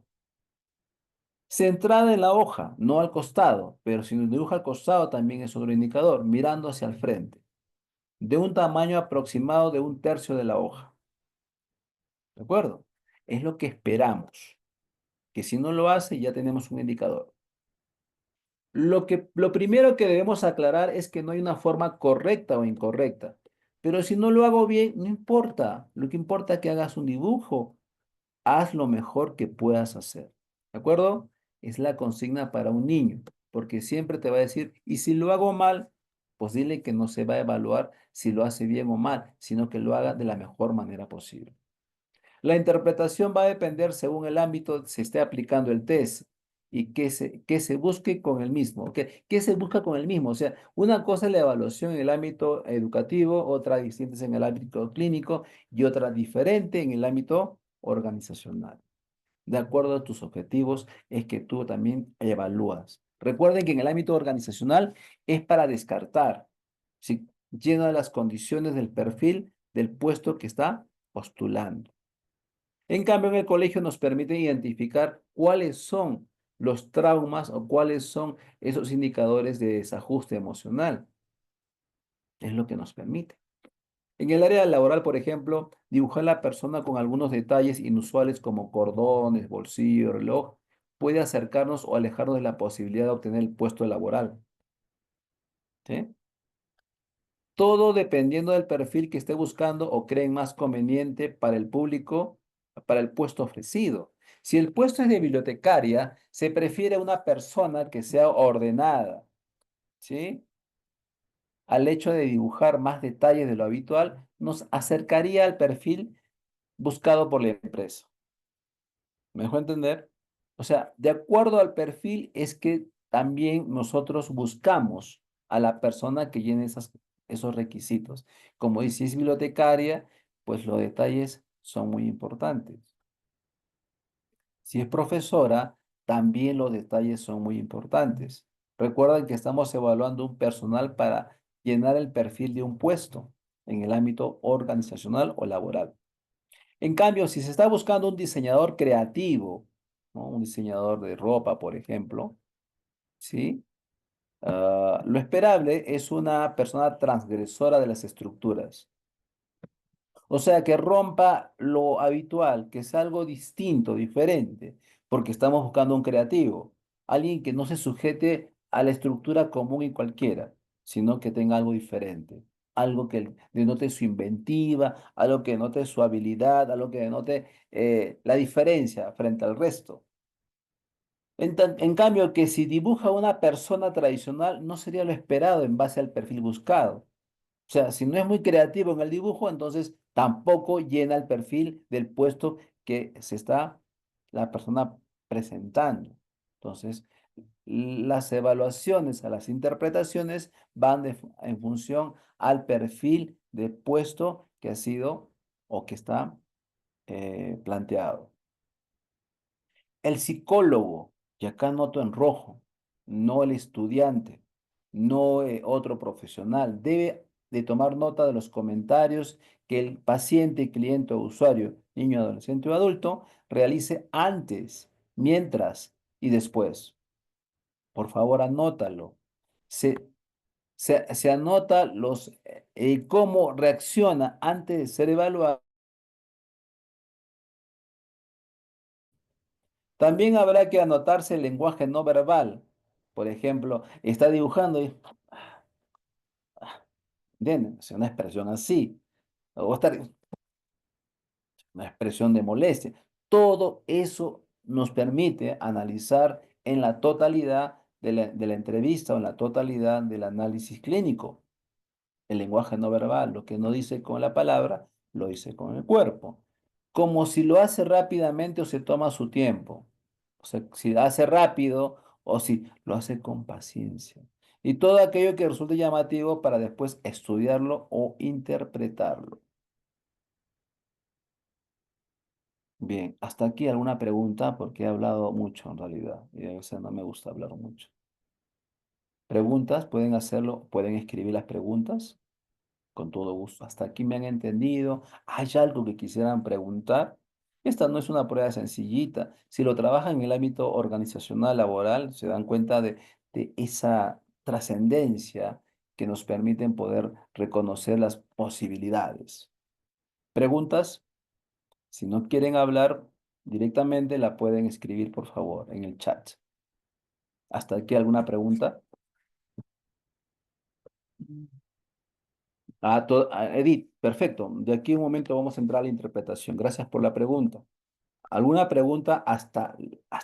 Centrada en la hoja, no al costado, pero si nos dibuja al costado también es otro indicador, mirando hacia el frente, de un tamaño aproximado de un tercio de la hoja, ¿de acuerdo? Es lo que esperamos, que si no lo hace ya tenemos un indicador. Lo primero que debemos aclarar es que no hay una forma correcta o incorrecta. Pero si no lo hago bien, no importa. Lo que importa es que hagas un dibujo. Haz lo mejor que puedas hacer. ¿De acuerdo? Es la consigna para un niño, porque siempre te va a decir, y si lo hago mal, pues dile que no se va a evaluar si lo hace bien o mal, sino que lo haga de la mejor manera posible. La interpretación va a depender según el ámbito se esté aplicando el test y qué se busque con el mismo. ¿Qué se busca con el mismo? O sea, una cosa es la evaluación en el ámbito educativo, otra distinta es en el ámbito clínico y otra diferente en el ámbito organizacional. De acuerdo a tus objetivos es que tú también evalúas. Recuerden que en el ámbito organizacional es para descartar si llena las condiciones del perfil del puesto que está postulando. En cambio, en el colegio nos permite identificar cuáles son los traumas o cuáles son esos indicadores de desajuste emocional. Es lo que nos permite. En el área laboral, por ejemplo, dibujar a la persona con algunos detalles inusuales como cordones, bolsillo, reloj, puede acercarnos o alejarnos de la posibilidad de obtener el puesto laboral. ¿Sí? Todo dependiendo del perfil que esté buscando o creen más conveniente para el público, para el puesto ofrecido. Si el puesto es de bibliotecaria, se prefiere una persona que sea ordenada, ¿sí? Al hecho de dibujar más detalles de lo habitual, nos acercaría al perfil buscado por la empresa. ¿Me dejó entender? O sea, de acuerdo al perfil es que también nosotros buscamos a la persona que llene esos requisitos. Como dice, si es bibliotecaria, pues los detalles son muy importantes. Si es profesora, también los detalles son muy importantes. Recuerden que estamos evaluando un personal para llenar el perfil de un puesto en el ámbito organizacional o laboral. En cambio, si se está buscando un diseñador creativo, ¿no? Un diseñador de ropa, por ejemplo, ¿sí? Lo esperable es una persona transgresora de las estructuras. O sea, que rompa lo habitual, que sea algo distinto, diferente, porque estamos buscando un creativo, alguien que no se sujete a la estructura común y cualquiera, sino que tenga algo diferente, algo que denote su inventiva, algo que denote su habilidad, algo que denote la diferencia frente al resto. En cambio, que si dibuja una persona tradicional, no sería lo esperado en base al perfil buscado. O sea, si no es muy creativo en el dibujo, entonces tampoco llena el perfil del puesto que se está la persona presentando. Entonces, las evaluaciones a las interpretaciones van en función al perfil de puesto que ha sido o que está planteado. El psicólogo, y acá noto en rojo, no el estudiante, no otro profesional, debe de tomar nota de los comentarios que el paciente, cliente o usuario, niño, adolescente o adulto, realice antes, mientras y después. Por favor, anótalo. Se, se anota cómo reacciona antes de ser evaluado. También habrá que anotarse el lenguaje no verbal. Por ejemplo, está dibujando y, ¿entienden? O sea, una expresión así. O estar una expresión de molestia. Todo eso nos permite analizar en la totalidad de la entrevista o en la totalidad del análisis clínico. El lenguaje no verbal, lo que no dice con la palabra, lo dice con el cuerpo. Como si lo hace rápidamente o se toma su tiempo. O sea, si lo hace rápido o si lo hace con paciencia. Y todo aquello que resulte llamativo para después estudiarlo o interpretarlo. Bien, hasta aquí alguna pregunta porque he hablado mucho en realidad y a veces no me gusta hablar mucho. Preguntas, pueden hacerlo, pueden escribir las preguntas. Con todo gusto. Hasta aquí me han entendido. ¿Hay algo que quisieran preguntar? Esta no es una prueba sencillita. Si lo trabajan en el ámbito organizacional, laboral, se dan cuenta de esa trascendencia que nos permiten poder reconocer las posibilidades. Preguntas, si no quieren hablar directamente, la pueden escribir, por favor, en el chat. ¿Hasta aquí alguna pregunta? Edith, perfecto. De aquí a un momento vamos a entrar a la interpretación. Gracias por la pregunta. ¿Alguna pregunta hasta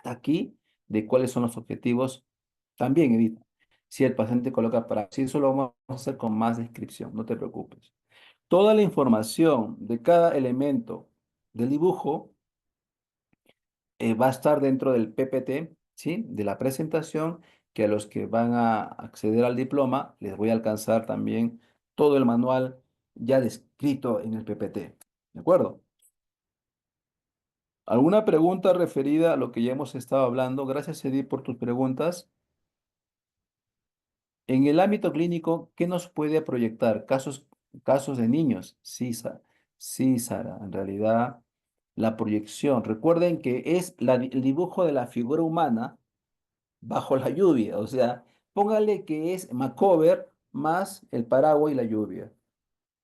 aquí de cuáles son los objetivos? También, Edith, si el paciente coloca para sí, eso lo vamos a hacer con más descripción, no te preocupes. Toda la información de cada elemento del dibujo va a estar dentro del PPT, ¿sí? De la presentación, que a los que van a acceder al diploma les voy a alcanzar también todo el manual ya descrito en el PPT. ¿De acuerdo? ¿Alguna pregunta referida a lo que ya hemos estado hablando? Gracias, Edith, por tus preguntas. En el ámbito clínico, ¿qué nos puede proyectar? Casos de niños. Sí, sí, Sara. En realidad, la proyección. Recuerden que es el dibujo de la figura humana bajo la lluvia. O sea, póngale que es Macover más el paraguas y la lluvia.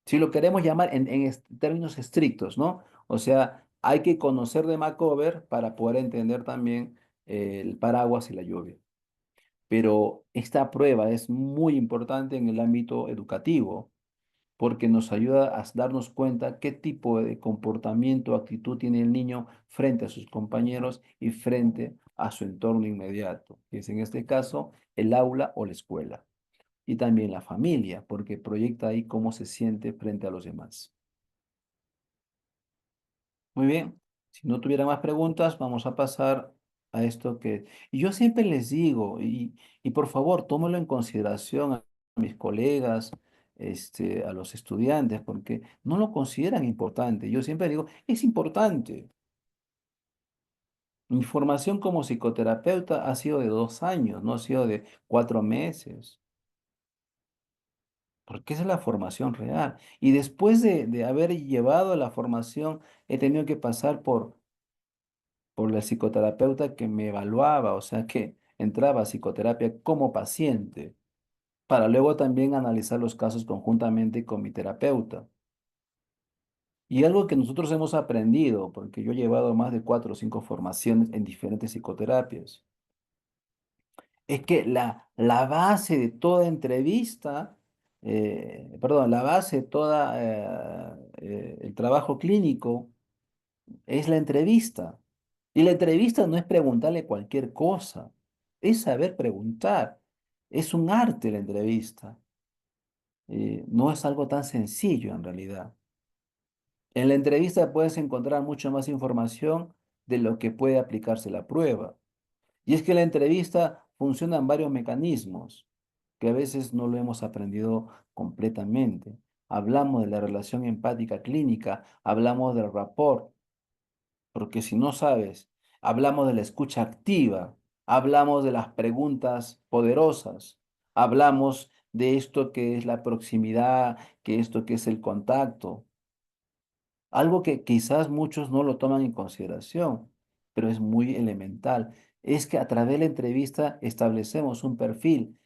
Si lo queremos llamar en términos estrictos, ¿no? O sea, hay que conocer de Macover para poder entender también el paraguas y la lluvia. Pero esta prueba es muy importante en el ámbito educativo porque nos ayuda a darnos cuenta qué tipo de comportamiento o actitud tiene el niño frente a sus compañeros y frente a su entorno inmediato, que es en este caso el aula o la escuela. Y también la familia, porque proyecta ahí cómo se siente frente a los demás. Muy bien, si no tuviera más preguntas, vamos a pasar a esto que... Y yo siempre les digo, y por favor, tómelo en consideración a mis colegas, a los estudiantes, porque no lo consideran importante. Yo siempre digo, es importante. Mi formación como psicoterapeuta ha sido de 2 años, no ha sido de 4 meses, porque esa es la formación real. Y después de haber llevado la formación, he tenido que pasar por la psicoterapeuta que me evaluaba, o sea que entraba a psicoterapia como paciente, para luego también analizar los casos conjuntamente con mi terapeuta. Y algo que nosotros hemos aprendido, porque yo he llevado más de 4 o 5 formaciones en diferentes psicoterapias, es que la base de toda entrevista, perdón, la base de toda el trabajo clínico es la entrevista. Y la entrevista no es preguntarle cualquier cosa, es saber preguntar. Es un arte la entrevista. No es algo tan sencillo en realidad. En la entrevista puedes encontrar mucho más información de lo que puede aplicarse la prueba. Y es que la entrevista funciona en varios mecanismos que a veces no lo hemos aprendido completamente. Hablamos de la relación empática clínica, hablamos del rapport, porque si no sabes, hablamos de la escucha activa, hablamos de las preguntas poderosas, hablamos de esto que es la proximidad, que esto que es el contacto. Algo que quizás muchos no lo toman en consideración, pero es muy elemental. Es que a través de la entrevista establecemos un perfil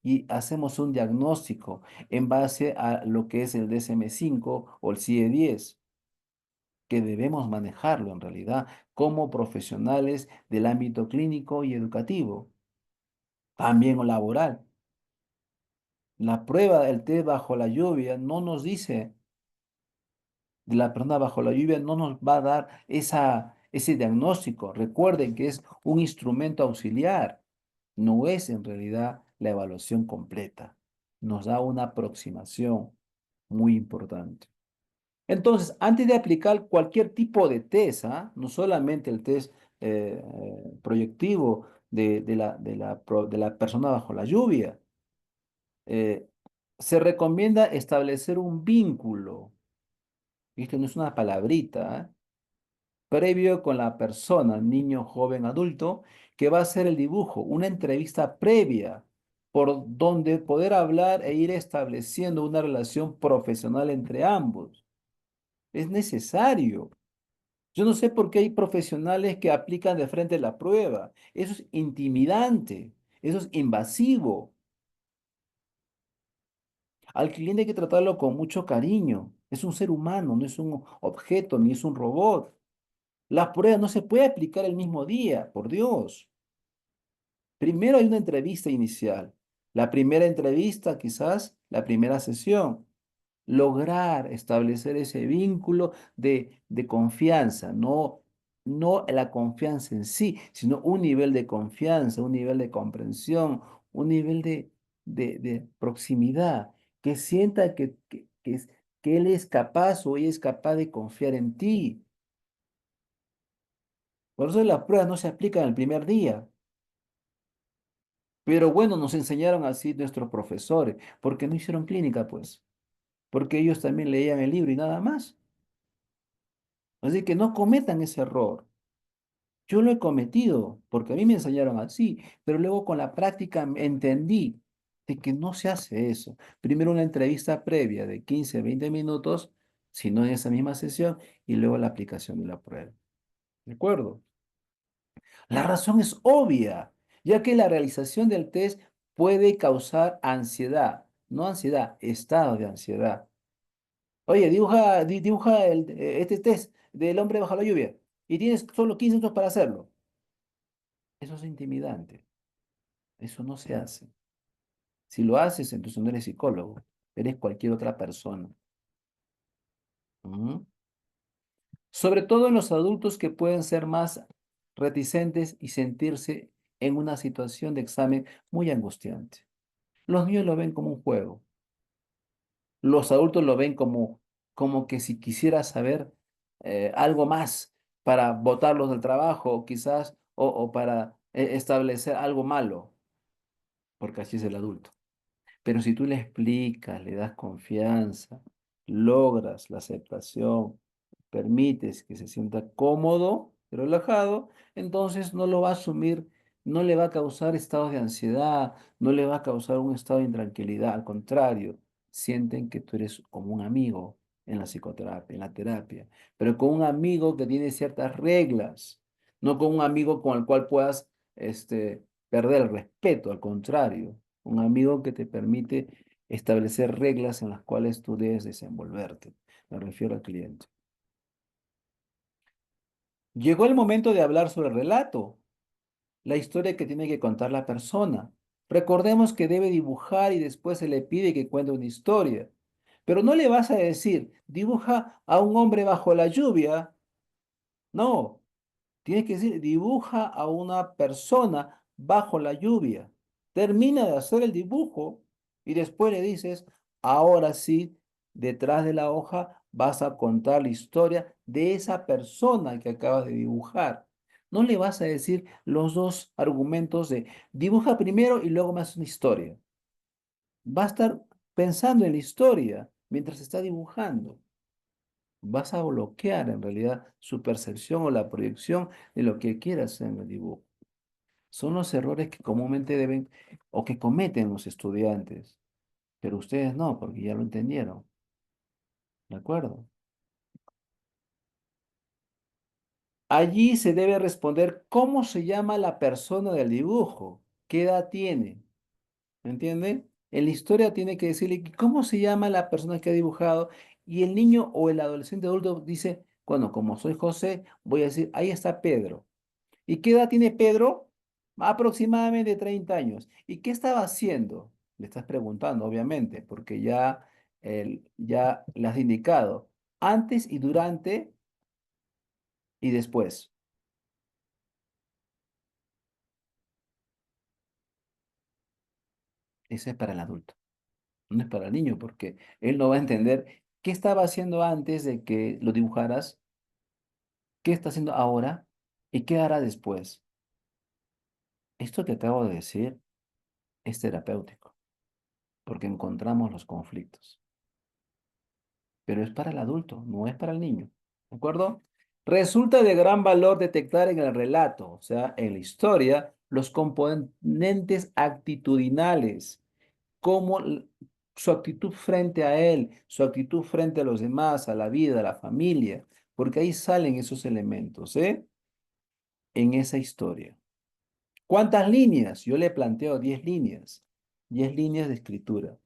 y hacemos un diagnóstico en base a lo que es el DSM-5 o el CIE-10, que debemos manejarlo en realidad como profesionales del ámbito clínico y educativo, también laboral. La prueba del test bajo la lluvia no nos dice de la persona bajo la lluvia no nos va a dar ese diagnóstico. Recuerden que es un instrumento auxiliar, no es en realidad la evaluación completa. Nos da una aproximación muy importante. Entonces, antes de aplicar cualquier tipo de test, ¿ah? No solamente el test proyectivo de la persona bajo la lluvia, eh, se recomienda establecer un vínculo. Esto no es una palabrita, ¿eh? Previo con la persona, niño, joven, adulto, que va a hacer el dibujo, una entrevista previa por donde poder hablar e ir estableciendo una relación profesional entre ambos. Es necesario. Yo no sé por qué hay profesionales que aplican de frente la prueba. Eso es intimidante, eso es invasivo. Al cliente hay que tratarlo con mucho cariño. Es un ser humano, no es un objeto, ni es un robot. La prueba no se puede aplicar el mismo día, por Dios. Primero hay una entrevista inicial. La primera entrevista, quizás, la primera sesión. Lograr establecer ese vínculo de confianza, no la confianza en sí, sino un nivel de confianza, un nivel de comprensión, un nivel de proximidad, que sienta que él es capaz o ella es capaz de confiar en ti. Por eso las pruebas no se aplican el primer día. Pero bueno, nos enseñaron así nuestros profesores, porque no hicieron clínica, pues, porque ellos también leían el libro y nada más. Así que no cometan ese error. Yo lo he cometido, porque a mí me enseñaron así, pero luego con la práctica entendí de que no se hace eso. Primero una entrevista previa de 15, 20 minutos, si no en esa misma sesión, y luego la aplicación de la prueba. ¿De acuerdo? La razón es obvia, ya que la realización del test puede causar ansiedad, no ansiedad, estado de ansiedad. Oye, dibuja este test del hombre bajo la lluvia y tienes solo 15 minutos para hacerlo. Eso es intimidante, eso no se hace. Si lo haces, entonces no eres psicólogo, eres cualquier otra persona. Ujú. Sobre todo en los adultos que pueden ser más reticentes y sentirse en una situación de examen muy angustiante. Los niños lo ven como un juego. Los adultos lo ven como que si quisiera saber algo más para botarlos del trabajo, quizás, o para establecer algo malo, porque así es el adulto. Pero si tú le explicas, le das confianza, logras la aceptación, permites que se sienta cómodo, relajado, entonces no lo va a asumir, no le va a causar estados de ansiedad, no le va a causar un estado de intranquilidad, al contrario, sienten que tú eres como un amigo en la psicoterapia, en la terapia, pero con un amigo que tiene ciertas reglas, no con un amigo con el cual puedas perder el respeto, al contrario, un amigo que te permite establecer reglas en las cuales tú debes desenvolverte. Me refiero al cliente. Llegó el momento de hablar sobre el relato, la historia que tiene que contar la persona. Recordemos que debe dibujar y después se le pide que cuente una historia. Pero no le vas a decir, dibuja a un hombre bajo la lluvia. No, tienes que decir, dibuja a una persona bajo la lluvia. termina de hacer el dibujo y después le dices, ahora sí, detrás de la hoja vas a contar la historia de esa persona que acabas de dibujar. No le vas a decir los dos argumentos de dibuja primero y luego me haces una historia. Va a estar pensando en la historia mientras está dibujando. Vas a bloquear en realidad su percepción o la proyección de lo que quiere hacer en el dibujo. Son los errores que comúnmente deben o que cometen los estudiantes, pero ustedes no, porque ya lo entendieron. ¿De acuerdo? Allí se debe responder cómo se llama la persona del dibujo, qué edad tiene, ¿me entienden? En la historia tiene que decirle cómo se llama la persona que ha dibujado y el niño o el adolescente adulto dice, bueno, como soy José, voy a decir, ahí está Pedro. ¿Y qué edad tiene Pedro? Aproximadamente 30 años. ¿Y qué estaba haciendo? Le estás preguntando, obviamente, porque ya le has indicado antes y durante y después. Ese es para el adulto, no es para el niño, porque él no va a entender qué estaba haciendo antes de que lo dibujaras, qué está haciendo ahora y qué hará después. Esto que acabo de decir es terapéutico, porque encontramos los conflictos. Pero es para el adulto, no es para el niño. ¿De acuerdo? Resulta de gran valor detectar en el relato, o sea, en la historia, los componentes actitudinales, como su actitud frente a él, su actitud frente a los demás, a la vida, a la familia, porque ahí salen esos elementos, ¿eh? En esa historia. ¿Cuántas líneas? Yo le planteo 10 líneas, 10 líneas de escritura.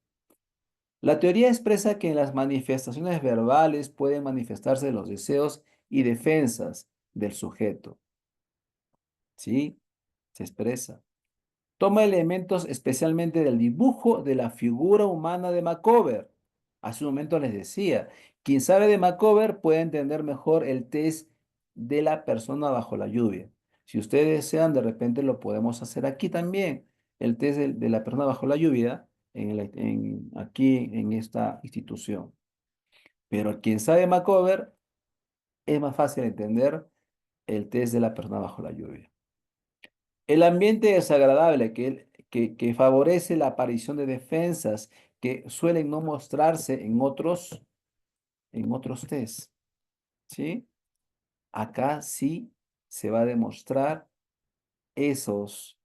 La teoría expresa que en las manifestaciones verbales pueden manifestarse los deseos y defensas del sujeto. ¿Sí? Se expresa. Toma elementos especialmente del dibujo de la figura humana de Macover. Hace un momento les decía, quien sabe de Macover puede entender mejor el test de la persona bajo la lluvia. Si ustedes desean, de repente lo podemos hacer aquí también. El test de la persona bajo la lluvia aquí en esta institución. Pero quien sabe Macover es más fácil entender el test de la persona bajo la lluvia. El ambiente desagradable que favorece la aparición de defensas que suelen no mostrarse en otros test, ¿sí? Acá sí se va a demostrar esos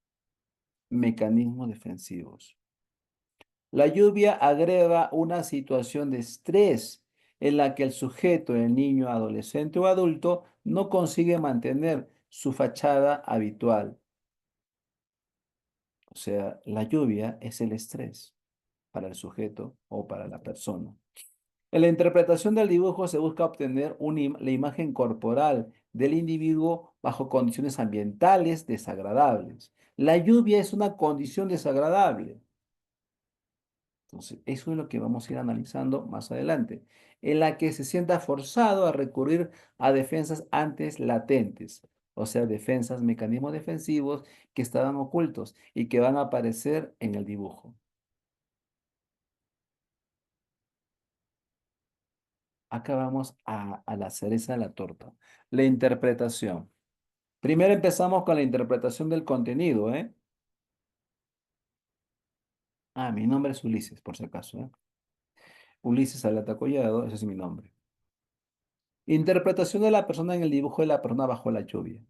mecanismos defensivos. La lluvia agrega una situación de estrés en la que el sujeto, el niño, adolescente o adulto, no consigue mantener su fachada habitual. O sea, la lluvia es el estrés para el sujeto o para la persona. En la interpretación del dibujo se busca obtener la imagen corporal del individuo bajo condiciones ambientales desagradables. La lluvia es una condición desagradable. Entonces, eso es lo que vamos a ir analizando más adelante, en la que se sienta forzado a recurrir a defensas antes latentes, o sea, defensas, mecanismos defensivos que estaban ocultos y que van a aparecer en el dibujo. Acá vamos a la cereza de la torta, la interpretación. Primero empezamos con la interpretación del contenido, ¿eh? Ah, mi nombre es Ulises, por si acaso, ¿eh? Ulises Alata Collado, ese es mi nombre. Interpretación de la persona en el dibujo de la persona bajo la lluvia.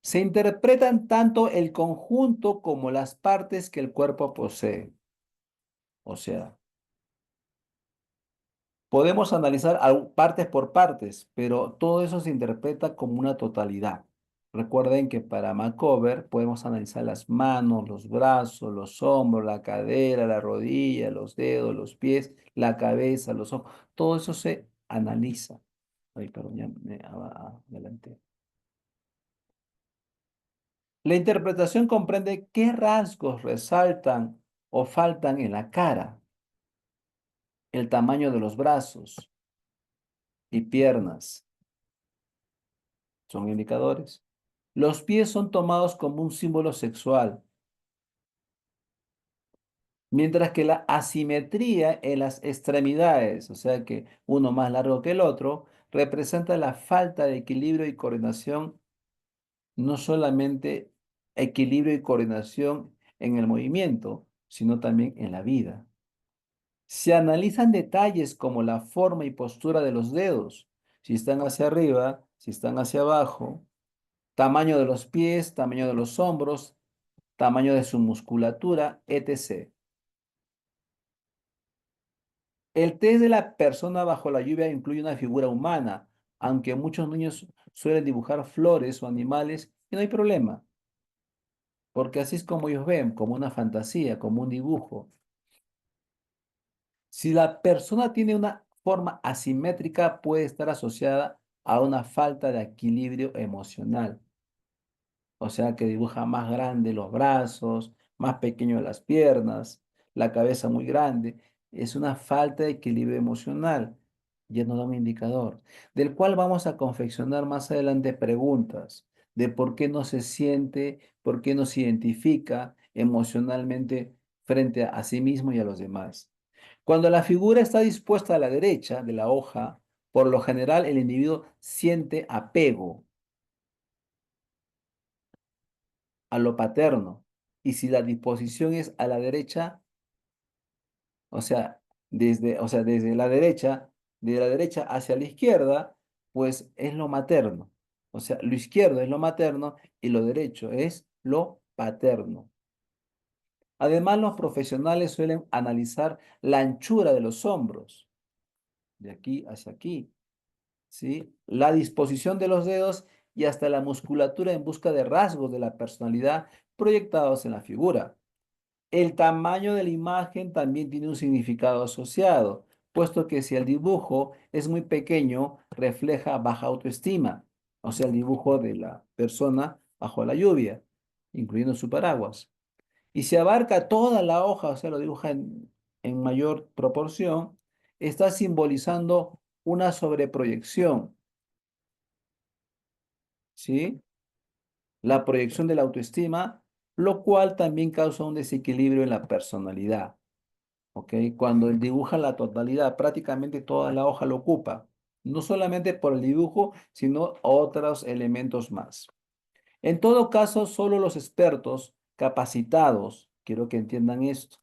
Se interpretan tanto el conjunto como las partes que el cuerpo posee. O sea, podemos analizar partes por partes, pero todo eso se interpreta como una totalidad. Recuerden que para Macover podemos analizar las manos, los brazos, los hombros, la cadera, la rodilla, los dedos, los pies, la cabeza, los ojos. Todo eso se analiza. Ay, perdón, ya me adelanté. La interpretación comprende qué rasgos resaltan o faltan en la cara, el tamaño de los brazos y piernas son indicadores. Los pies son tomados como un símbolo sexual. Mientras que la asimetría en las extremidades, o sea que uno más largo que el otro, representa la falta de equilibrio y coordinación, no solamente equilibrio y coordinación en el movimiento, sino también en la vida. Se analizan detalles como la forma y postura de los dedos, si están hacia arriba, si están hacia abajo, tamaño de los pies, tamaño de los hombros, tamaño de su musculatura, etc. El test de la persona bajo la lluvia incluye una figura humana, aunque muchos niños suelen dibujar flores o animales, y no hay problema, porque así es como ellos ven, como una fantasía, como un dibujo. Si la persona tiene una forma asimétrica, puede estar asociada a una falta de equilibrio emocional. O sea que dibuja más grande los brazos, más pequeño las piernas, la cabeza muy grande. Es una falta de equilibrio emocional. Ya nos da un indicador, del cual vamos a confeccionar más adelante preguntas de por qué no se siente, por qué no se identifica emocionalmente frente a sí mismo y a los demás. Cuando la figura está dispuesta a la derecha de la hoja, por lo general el individuo siente apego a lo paterno. Y si la disposición es a la derecha, o sea, desde de la derecha hacia la izquierda, pues es lo materno. O sea, lo izquierdo es lo materno y lo derecho es lo paterno. Además, los profesionales suelen analizar la anchura de los hombros, de aquí hacia aquí, ¿sí? La disposición de los dedos y hasta la musculatura en busca de rasgos de la personalidad proyectados en la figura. El tamaño de la imagen también tiene un significado asociado, puesto que si el dibujo es muy pequeño, refleja baja autoestima, o sea, el dibujo de la persona bajo la lluvia, incluyendo su paraguas. Y si abarca toda la hoja, o sea, lo dibuja en mayor proporción, está simbolizando una sobreproyección, ¿sí? La proyección de la autoestima, lo cual también causa un desequilibrio en la personalidad. ¿Ok? Cuando él dibuja la totalidad, prácticamente toda la hoja lo ocupa, no solamente por el dibujo, sino otros elementos más. En todo caso, solo los expertos capacitados, quiero que entiendan esto,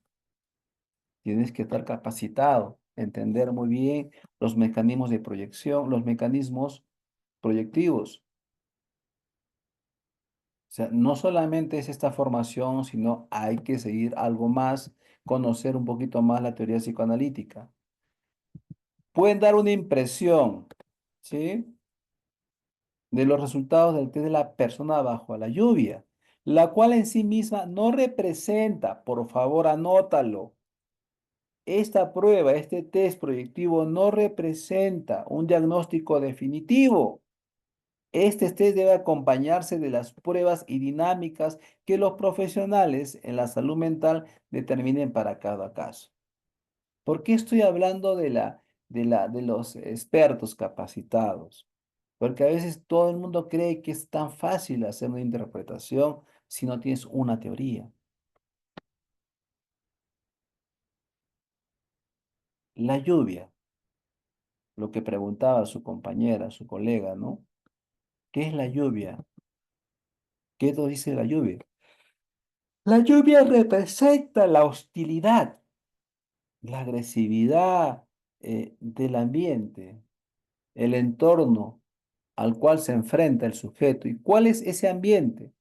tienes que estar capacitado, entender muy bien los mecanismos de proyección, los mecanismos proyectivos. O sea, no solamente es esta formación, sino hay que seguir algo más, conocer un poquito más la teoría psicoanalítica. Pueden dar una impresión, ¿sí? De los resultados del test de la persona bajo la lluvia, la cual en sí misma no representa, por favor, anótalo. Esta prueba, este test proyectivo no representa un diagnóstico definitivo. Este test debe acompañarse de las pruebas y dinámicas que los profesionales en la salud mental determinen para cada caso. ¿Por qué estoy hablando de los expertos capacitados? Porque a veces todo el mundo cree que es tan fácil hacer una interpretación si no tienes una teoría. La lluvia, lo que preguntaba su compañera, su colega, ¿no? ¿Qué es la lluvia? ¿Qué nos dice la lluvia? La lluvia representa la hostilidad, la agresividad del ambiente, el entorno al cual se enfrenta el sujeto. ¿Y cuál es ese ambiente?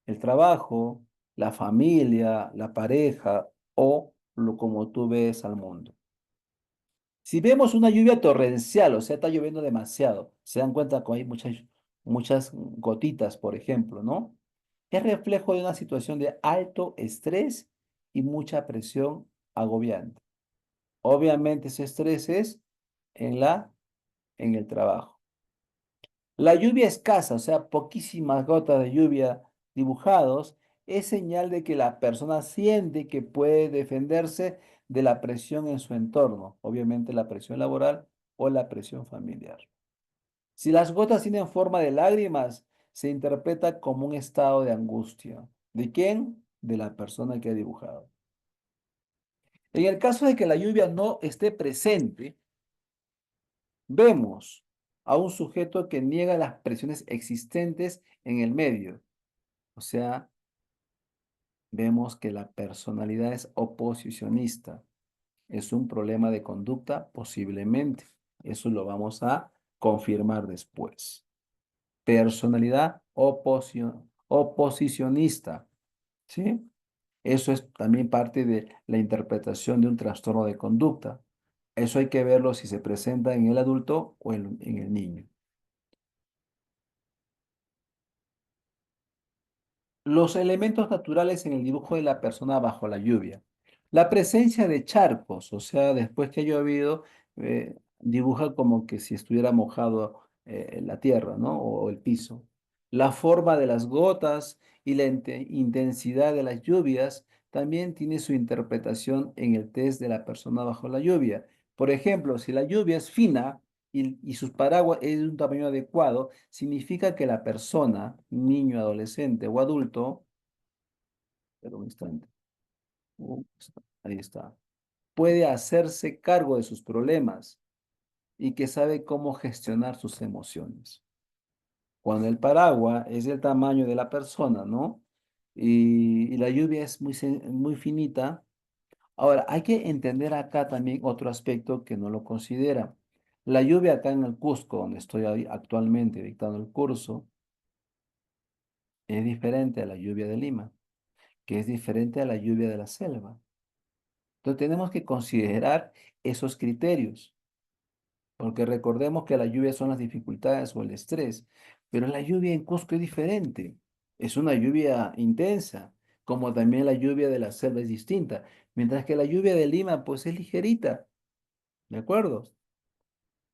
El trabajo, la familia, la pareja o lo como tú ves al mundo. Si vemos una lluvia torrencial, o sea, está lloviendo demasiado, se dan cuenta que hay muchas gotitas, por ejemplo, ¿no? Es reflejo de una situación de alto estrés y mucha presión agobiante. Obviamente ese estrés es en en el trabajo. La lluvia escasa, o sea, poquísimas gotas de lluvia dibujados, es señal de que la persona siente que puede defenderse de la presión en su entorno, obviamente la presión laboral o la presión familiar. Si las gotas tienen forma de lágrimas, se interpreta como un estado de angustia. ¿De quién? De la persona que ha dibujado. En el caso de que la lluvia no esté presente, vemos a un sujeto que niega las presiones existentes en el medio. O sea, vemos que la personalidad es oposicionista. ¿Es un problema de conducta? Posiblemente. Eso lo vamos a confirmar después. Personalidad oposicionista. ¿Sí? Eso es también parte de la interpretación de un trastorno de conducta. Eso hay que verlo si se presenta en el adulto o en el niño. Los elementos naturales en el dibujo de la persona bajo la lluvia. La presencia de charcos, o sea, después que ha llovido, dibuja como que si estuviera mojado la tierra, ¿no? O el piso. La forma de las gotas y la intensidad de las lluvias también tiene su interpretación en el test de la persona bajo la lluvia. Por ejemplo, si la lluvia es fina y sus paraguas es de un tamaño adecuado, significa que la persona, niño, adolescente o adulto, pero un instante, ahí está, puede hacerse cargo de sus problemas y que sabe cómo gestionar sus emociones. Cuando el paraguas es del tamaño de la persona, ¿no? Y la lluvia es muy finita. Ahora, hay que entender acá también otro aspecto que no lo considera. La lluvia acá en el Cusco, donde estoy actualmente dictando el curso, es diferente a la lluvia de Lima, que es diferente a la lluvia de la selva. Entonces tenemos que considerar esos criterios, porque recordemos que la lluvia son las dificultades o el estrés, pero la lluvia en Cusco es diferente. Es una lluvia intensa, como también la lluvia de la selva es distinta, mientras que la lluvia de Lima pues es ligerita, ¿de acuerdo?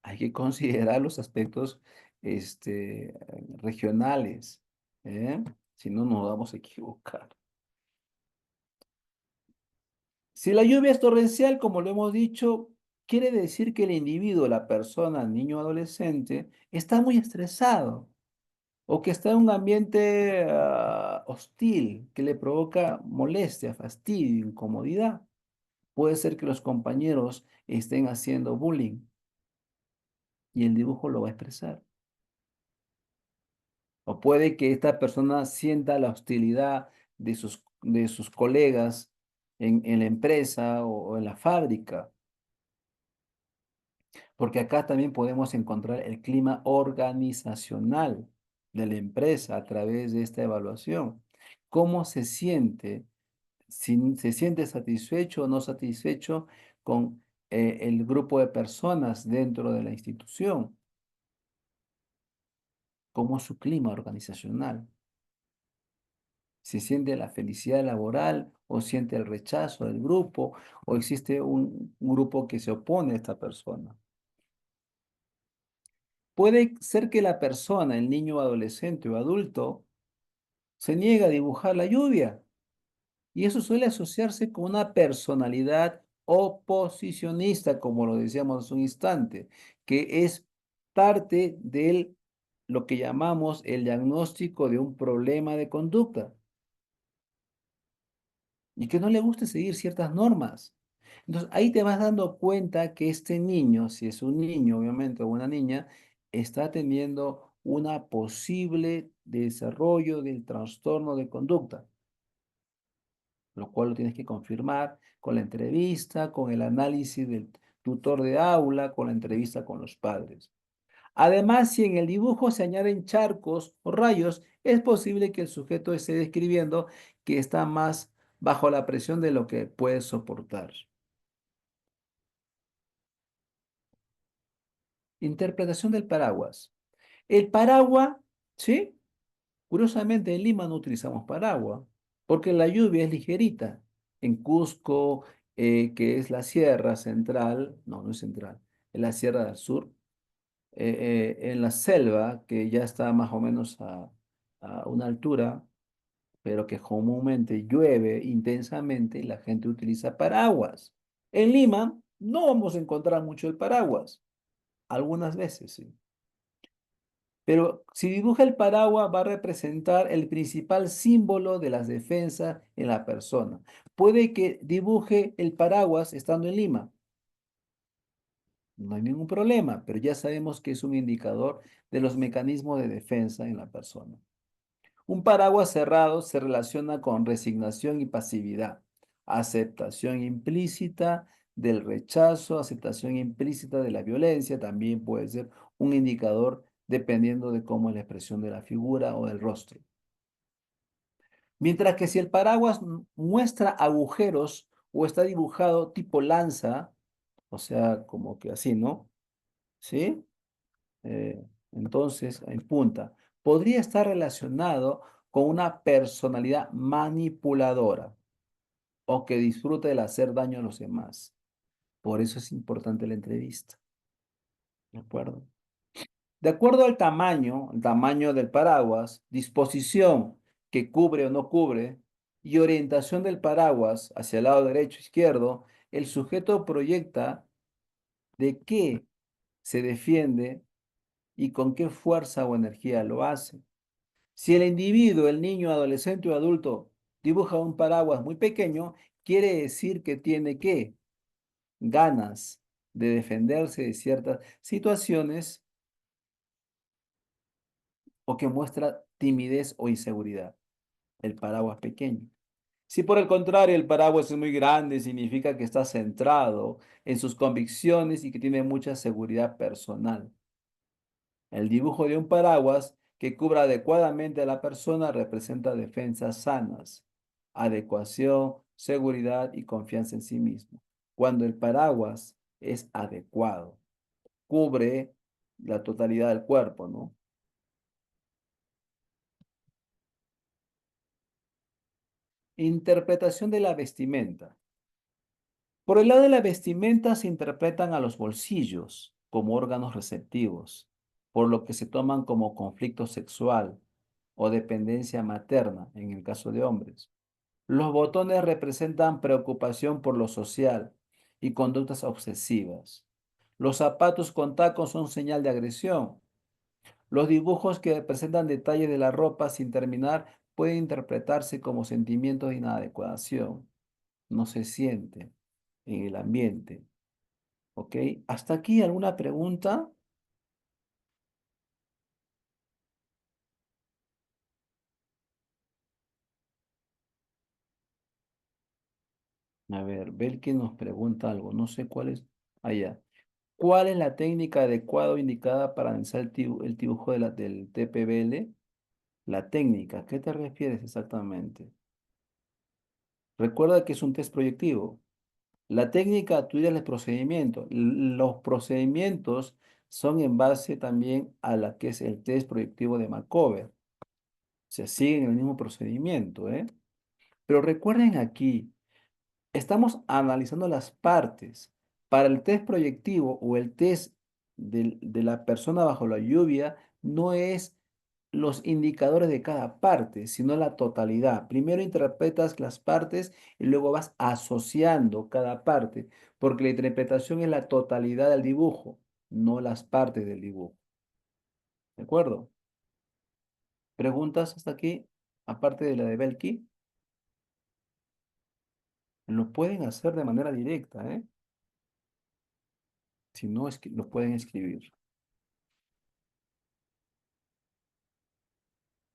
Hay que considerar los aspectos regionales, ¿eh? Si no nos vamos a equivocar. Si la lluvia es torrencial, como lo hemos dicho, quiere decir que el individuo, la persona, niño o adolescente, está muy estresado o que está en un ambiente hostil que le provoca molestia, fastidio, incomodidad. Puede ser que los compañeros estén haciendo bullying y el dibujo lo va a expresar. O puede que esta persona sienta la hostilidad de sus colegas en la empresa o en la fábrica. Porque acá también podemos encontrar el clima organizacional de la empresa a través de esta evaluación. ¿Cómo se siente? Si se siente satisfecho o no satisfecho con el grupo de personas dentro de la institución. ¿Cómo es su clima organizacional? Si siente la felicidad laboral o siente el rechazo del grupo o existe un grupo que se opone a esta persona. Puede ser que la persona, el niño, adolescente o adulto, se niega a dibujar la lluvia y eso suele asociarse con una personalidad oposicionista, como lo decíamos hace un instante, que es parte de lo que llamamos el diagnóstico de un problema de conducta y que no le guste seguir ciertas normas. Entonces ahí te vas dando cuenta que este niño, si es un niño obviamente o una niña, está teniendo una posible desarrollo del trastorno de conducta, lo cual lo tienes que confirmar con la entrevista, con el análisis del tutor de aula, con la entrevista con los padres. Además, si en el dibujo se añaden charcos o rayos, es posible que el sujeto esté describiendo que está más bajo la presión de lo que puede soportar. Interpretación del paraguas. El paraguas, ¿sí? Curiosamente, en Lima no utilizamos paraguas, porque la lluvia es ligerita. En Cusco, que es la sierra central, no, no es central, es la sierra del sur, en la selva, que ya está más o menos a una altura, pero que comúnmente llueve intensamente y la gente utiliza paraguas. En Lima no vamos a encontrar mucho el paraguas, algunas veces, sí. Pero si dibuja el paraguas va a representar el principal símbolo de las defensas en la persona. Puede que dibuje el paraguas estando en Lima. No hay ningún problema, pero ya sabemos que es un indicador de los mecanismos de defensa en la persona. Un paraguas cerrado se relaciona con resignación y pasividad, aceptación implícita del rechazo, aceptación implícita de la violencia, también puede ser un indicador dependiendo de cómo es la expresión de la figura o del rostro. Mientras que si el paraguas muestra agujeros o está dibujado tipo lanza, o sea, como que así, ¿no? ¿Sí? Entonces, en punta, podría estar relacionado con una personalidad manipuladora o que disfruta del hacer daño a los demás. Por eso es importante la entrevista. ¿De acuerdo? De acuerdo al tamaño, el tamaño del paraguas, disposición que cubre o no cubre y orientación del paraguas hacia el lado derecho o izquierdo, el sujeto proyecta de qué se defiende y con qué fuerza o energía lo hace. Si el individuo, el niño, adolescente o adulto dibuja un paraguas muy pequeño, quiere decir que tiene qué? Ganas de defenderse de ciertas situaciones o que muestra timidez o inseguridad. El paraguas pequeño. Si por el contrario el paraguas es muy grande, significa que está centrado en sus convicciones y que tiene mucha seguridad personal. El dibujo de un paraguas que cubra adecuadamente a la persona representa defensas sanas, adecuación, seguridad y confianza en sí mismo. Cuando el paraguas es adecuado, cubre la totalidad del cuerpo, ¿no? Interpretación de la vestimenta. Por el lado de la vestimenta se interpretan a los bolsillos como órganos receptivos, por lo que se toman como conflicto sexual o dependencia materna en el caso de hombres. Los botones representan preocupación por lo social y conductas obsesivas. Los zapatos con tacos son señal de agresión. Los dibujos que representan detalles de la ropa sin terminar pueden interpretarse como sentimientos de inadecuación. No se siente en el ambiente. ¿Ok? ¿Hasta aquí alguna pregunta? A ver, Belkin nos pregunta algo. No sé cuál es. Allá. ¿Cuál es la técnica adecuada o indicada para analizar el dibujo del TPBL? La técnica, ¿a qué te refieres exactamente? Recuerda que es un test proyectivo. La técnica, tú dirás el procedimiento. Los procedimientos son en base también a la que es el test proyectivo de Markov. Se siguen el mismo procedimiento, ¿eh? Pero recuerden aquí, estamos analizando las partes. Para el test proyectivo o el test de la persona bajo la lluvia, no es los indicadores de cada parte, sino la totalidad. Primero interpretas las partes y luego vas asociando cada parte, porque la interpretación es la totalidad del dibujo, no las partes del dibujo. ¿De acuerdo? ¿Preguntas hasta aquí? Aparte de la de Belki, lo pueden hacer de manera directa, ¿eh? Si no, es que lo pueden escribir.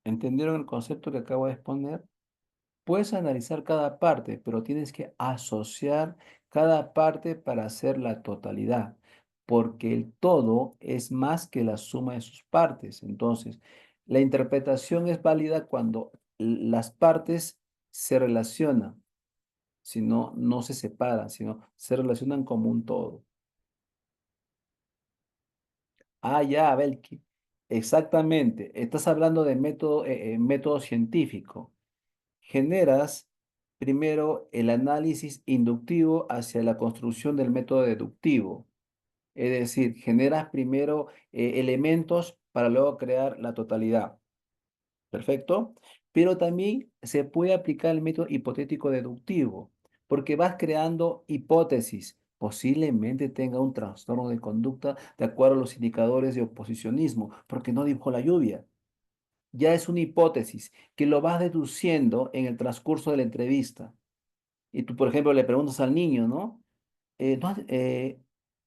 ¿Entendieron el concepto que acabo de exponer? Puedes analizar cada parte, pero tienes que asociar cada parte para hacer la totalidad, porque el todo es más que la suma de sus partes. Entonces, la interpretación es válida cuando las partes se relacionan, si no, no se separan, sino se relacionan como un todo. Ah, ya, Belki. Exactamente. Estás hablando de método científico. Generas primero el análisis inductivo hacia la construcción del método deductivo. Es decir, generas primero elementos para luego crear la totalidad. ¿Perfecto? Pero también se puede aplicar el método hipotético deductivo, porque vas creando hipótesis. Posiblemente tenga un trastorno de conducta de acuerdo a los indicadores de oposicionismo, porque no dibujó la lluvia. Ya es una hipótesis que lo vas deduciendo en el transcurso de la entrevista. Y tú, por ejemplo, le preguntas al niño, ¿no? No,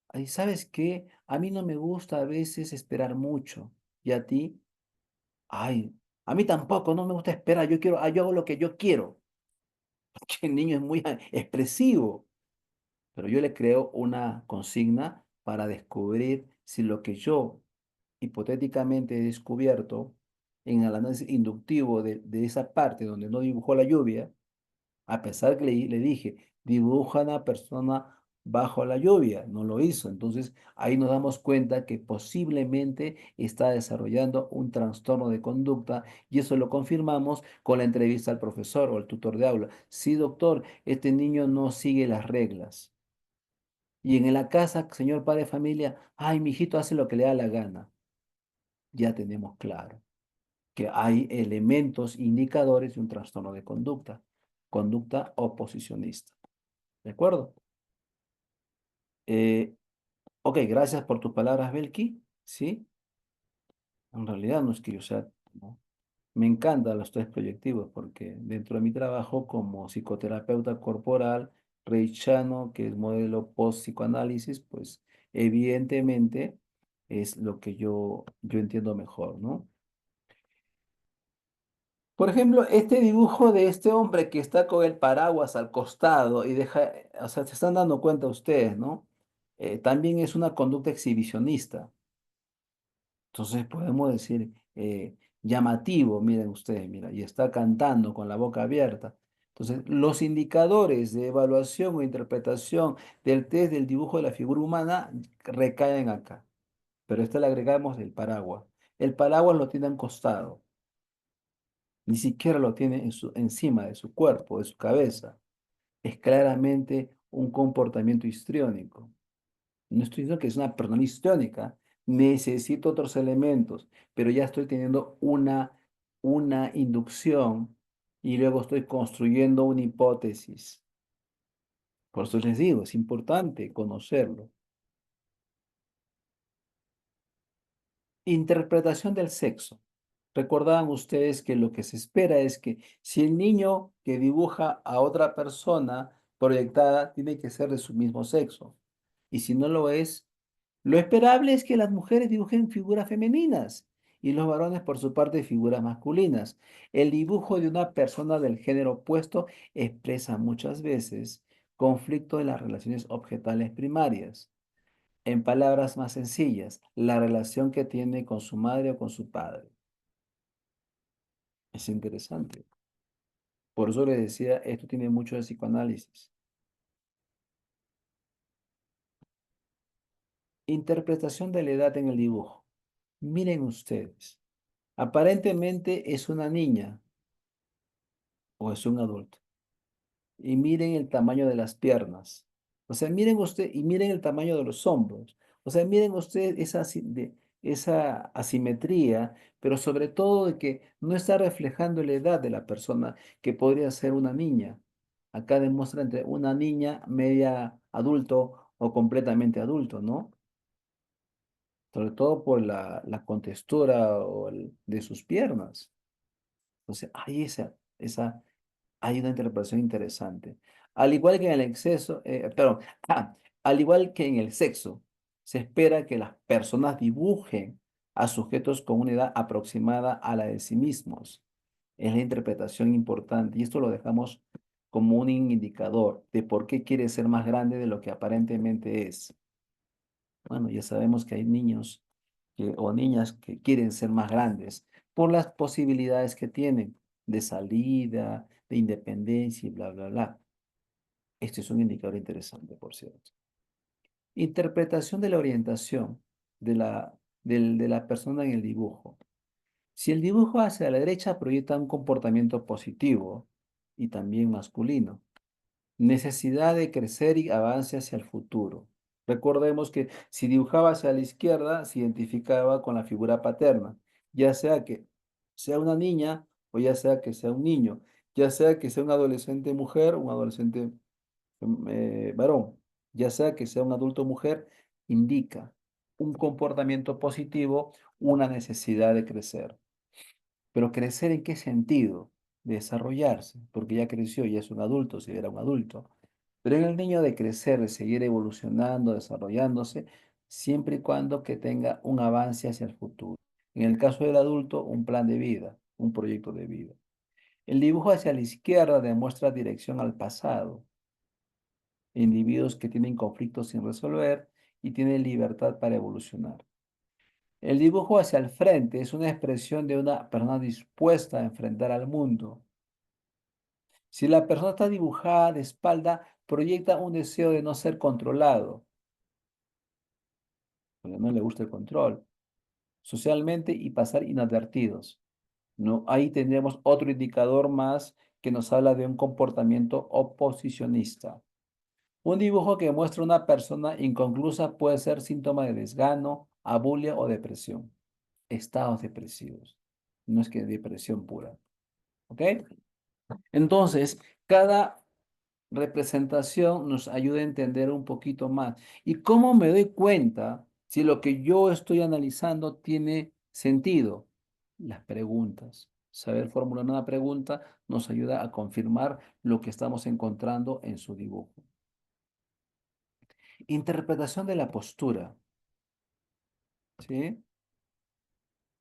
ay, ¿sabes qué? A mí no me gusta a veces esperar mucho. ¿Y a ti? Ay, a mí tampoco, no me gusta esperar. Yo quiero, yo hago lo que yo quiero. Porque el niño es muy expresivo. Pero yo le creo una consigna para descubrir si lo que yo hipotéticamente he descubierto en el análisis inductivo de esa parte donde no dibujó la lluvia, a pesar que le dije, dibuja una persona bajo la lluvia, no lo hizo. Entonces ahí nos damos cuenta que posiblemente está desarrollando un trastorno de conducta y eso lo confirmamos con la entrevista al profesor o al tutor de aula. Sí, doctor, este niño no sigue las reglas. Y en la casa, señor padre de familia, ay, mi hijito hace lo que le da la gana. Ya tenemos claro que hay elementos indicadores de un trastorno de conducta, conducta oposicionista. ¿De acuerdo? Eh, ok, gracias por tus palabras, Belki. Sí, en realidad no es que yo sea, ¿no? Me encantan los test proyectivos porque dentro de mi trabajo como psicoterapeuta corporal, reichiano, que es modelo post-psicoanálisis, pues evidentemente es lo que yo entiendo mejor, ¿no? Por ejemplo, este dibujo de este hombre que está con el paraguas al costado y deja, o sea, se están dando cuenta ustedes, ¿no? También es una conducta exhibicionista. Entonces podemos decir llamativo, miren ustedes, mira, y está cantando con la boca abierta. Entonces, los indicadores de evaluación o interpretación del test del dibujo de la figura humana recaen acá. Pero este le agregamos el paraguas. El paraguas lo tiene a un costado, ni siquiera lo tiene encima de su cuerpo, de su cabeza. Es claramente un comportamiento histriónico. No estoy diciendo que es una persona histriónica, necesito otros elementos, pero ya estoy teniendo una inducción y luego estoy construyendo una hipótesis. Por eso les digo, es importante conocerlo. Interpretación del sexo. Recordaban ustedes que lo que se espera es que si el niño que dibuja a otra persona proyectada tiene que ser de su mismo sexo. Y si no lo es, lo esperable es que las mujeres dibujen figuras femeninas y los varones, por su parte, figuras masculinas. El dibujo de una persona del género opuesto expresa muchas veces conflicto en las relaciones objetales primarias. En palabras más sencillas, la relación que tiene con su madre o con su padre. Es interesante. Por eso les decía, esto tiene mucho de psicoanálisis. Interpretación de la edad en el dibujo. Miren ustedes. Aparentemente es una niña o es un adulto. Y miren el tamaño de las piernas. O sea, miren usted y miren el tamaño de los hombros. O sea, miren usted esa asimetría, pero sobre todo de que no está reflejando la edad de la persona, que podría ser una niña. Acá demuestra entre una niña media adulto o completamente adulto, ¿no? Sobre todo por la contextura de sus piernas. Entonces, hay una interpretación interesante. Al igual que en el exceso, perdón, al igual que en el sexo, se espera que las personas dibujen a sujetos con una edad aproximada a la de sí mismos. Es la interpretación importante y esto lo dejamos como un indicador de por qué quiere ser más grande de lo que aparentemente es. Bueno, ya sabemos que hay niños o niñas que quieren ser más grandes por las posibilidades que tienen de salida, de independencia y bla, bla, bla. Este es un indicador interesante, por cierto. Interpretación de la orientación de la persona en el dibujo. Si el dibujo hacia la derecha proyecta un comportamiento positivo y también masculino. Necesidad de crecer y avance hacia el futuro. Recordemos que si dibujaba hacia la izquierda, se identificaba con la figura paterna, ya sea que sea una niña o ya sea que sea un niño, ya sea que sea un adolescente mujer o un adolescente varón, ya sea que sea un adulto mujer, indica un comportamiento positivo, una necesidad de crecer. Pero crecer ¿en qué sentido? desarrollarse, porque ya creció, ya es un adulto, si era un adulto. Pero en el niño de crecer, de seguir evolucionando, desarrollándose, siempre y cuando que tenga un avance hacia el futuro. En el caso del adulto, un plan de vida, un proyecto de vida. El dibujo hacia la izquierda demuestra dirección al pasado. Individuos que tienen conflictos sin resolver y tienen libertad para evolucionar. El dibujo hacia el frente es una expresión de una persona dispuesta a enfrentar al mundo. Si la persona está dibujada de espalda, proyecta un deseo de no ser controlado, porque no le gusta el control, socialmente y pasar inadvertidos. ¿No? Ahí tendríamos otro indicador más que nos habla de un comportamiento oposicionista. Un dibujo que muestra una persona inconclusa puede ser síntoma de desgano, abulia o depresión. Estados depresivos. No es que depresión pura. ¿Ok? Entonces, cada representación nos ayuda a entender un poquito más. ¿Y cómo me doy cuenta si lo que yo estoy analizando tiene sentido? Las preguntas. Saber formular una pregunta nos ayuda a confirmar lo que estamos encontrando en su dibujo. Interpretación de la postura, ¿sí?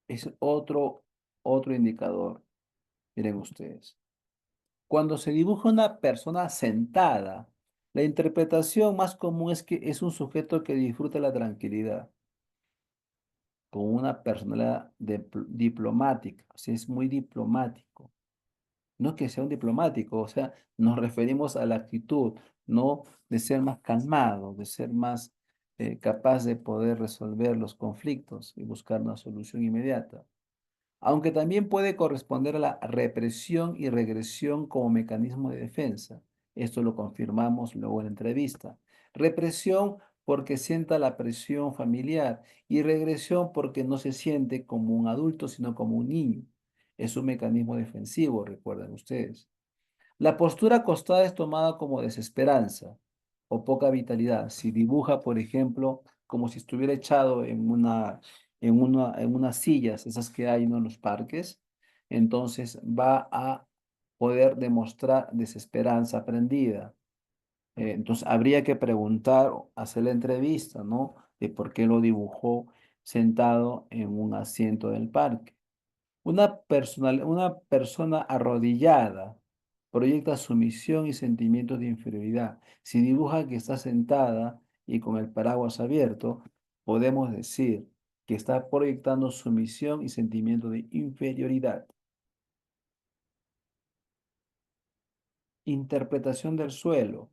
Es otro indicador. Miren ustedes. Cuando se dibuja una persona sentada, la interpretación más común es que es un sujeto que disfruta la tranquilidad, con una personalidad diplomática, o sea, es muy diplomático. No que sea un diplomático, o sea, nos referimos a la actitud, no de ser más calmado, de ser más capaz de poder resolver los conflictos y buscar una solución inmediata, aunque también puede corresponder a la represión y regresión como mecanismo de defensa. Esto lo confirmamos luego en la entrevista. Represión porque sienta la presión familiar y regresión porque no se siente como un adulto, sino como un niño. Es un mecanismo defensivo, recuerden ustedes. La postura acostada es tomada como desesperanza o poca vitalidad. Si dibuja, por ejemplo, como si estuviera echado en unas sillas, esas que hay, ¿no?, en los parques, entonces va a poder demostrar desesperanza aprendida. Entonces habría que preguntar, hacer la entrevista, ¿no? De por qué lo dibujó sentado en un asiento del parque. Una persona arrodillada proyecta sumisión y sentimientos de inferioridad. Si dibuja que está sentada y con el paraguas abierto, podemos decir que está proyectando sumisión y sentimiento de inferioridad. Interpretación del suelo.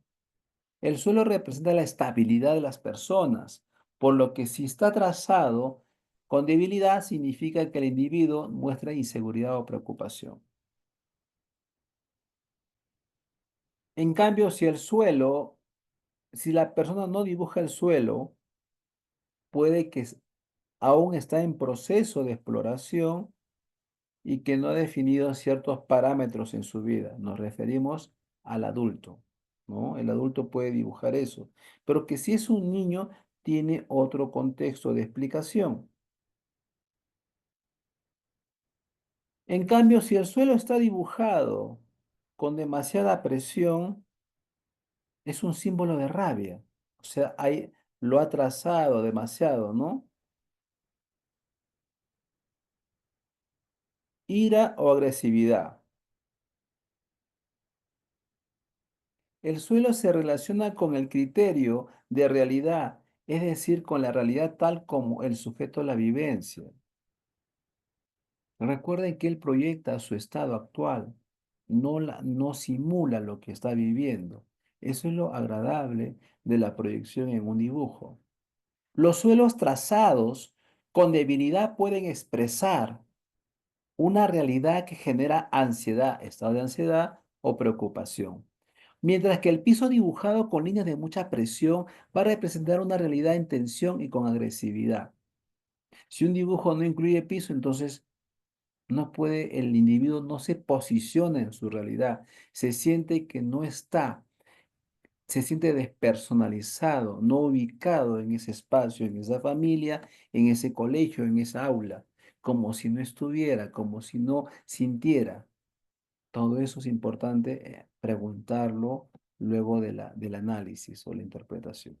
El suelo representa la estabilidad de las personas, por lo que si está trazado con debilidad significa que el individuo muestra inseguridad o preocupación. En cambio, si la persona no dibuja el suelo, puede que aún está en proceso de exploración y que no ha definido ciertos parámetros en su vida. Nos referimos al adulto, ¿no? El adulto puede dibujar eso, pero que si es un niño, tiene otro contexto de explicación. En cambio, si el suelo está dibujado con demasiada presión, es un símbolo de rabia. O sea, lo ha trazado demasiado, ¿no? Ira o agresividad. El suelo se relaciona con el criterio de realidad, es decir, con la realidad tal como el sujeto la vivencia. Recuerden que él proyecta su estado actual, no simula lo que está viviendo. Eso es lo agradable de la proyección en un dibujo. Los suelos trazados con debilidad pueden expresar una realidad que genera ansiedad, estado de ansiedad o preocupación. Mientras que el piso dibujado con líneas de mucha presión va a representar una realidad en tensión y con agresividad. Si un dibujo no incluye piso, entonces el individuo no se posiciona en su realidad, se siente que no está, se siente despersonalizado, no ubicado en ese espacio, en esa familia, en ese colegio, en esa aula, como si no estuviera, como si no sintiera. Todo eso es importante preguntarlo luego del análisis o la interpretación.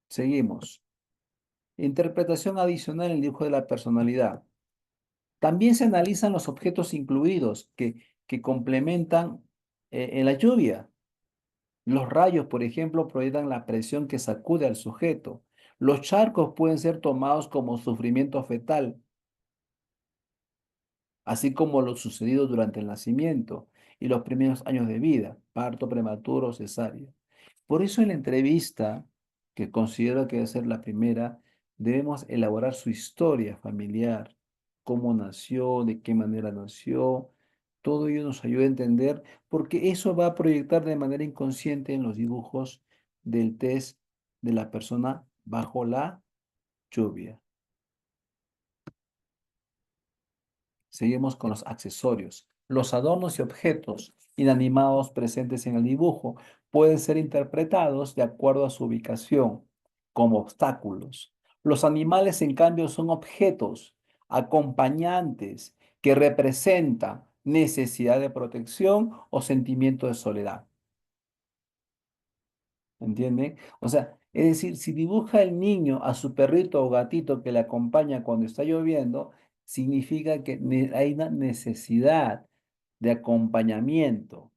Seguimos. Interpretación adicional en el dibujo de la personalidad. También se analizan los objetos incluidos que complementan en la lluvia. Los rayos, por ejemplo, proyectan la presión que sacude al sujeto. Los charcos pueden ser tomados como sufrimiento fetal, así como lo sucedido durante el nacimiento y los primeros años de vida, parto prematuro o cesárea. Por eso en la entrevista, que considero que debe ser la primera, debemos elaborar su historia familiar, cómo nació, de qué manera nació. Todo ello nos ayuda a entender, porque eso va a proyectar de manera inconsciente en los dibujos del test de la persona bajo la lluvia. Seguimos con los accesorios. Los adornos y objetos inanimados presentes en el dibujo pueden ser interpretados de acuerdo a su ubicación, como obstáculos. Los animales, en cambio, son objetos acompañantes que representan necesidad de protección o sentimiento de soledad. ¿Entienden? O sea, es decir, si dibuja el niño a su perrito o gatito que le acompaña cuando está lloviendo, significa que hay una necesidad de acompañamiento,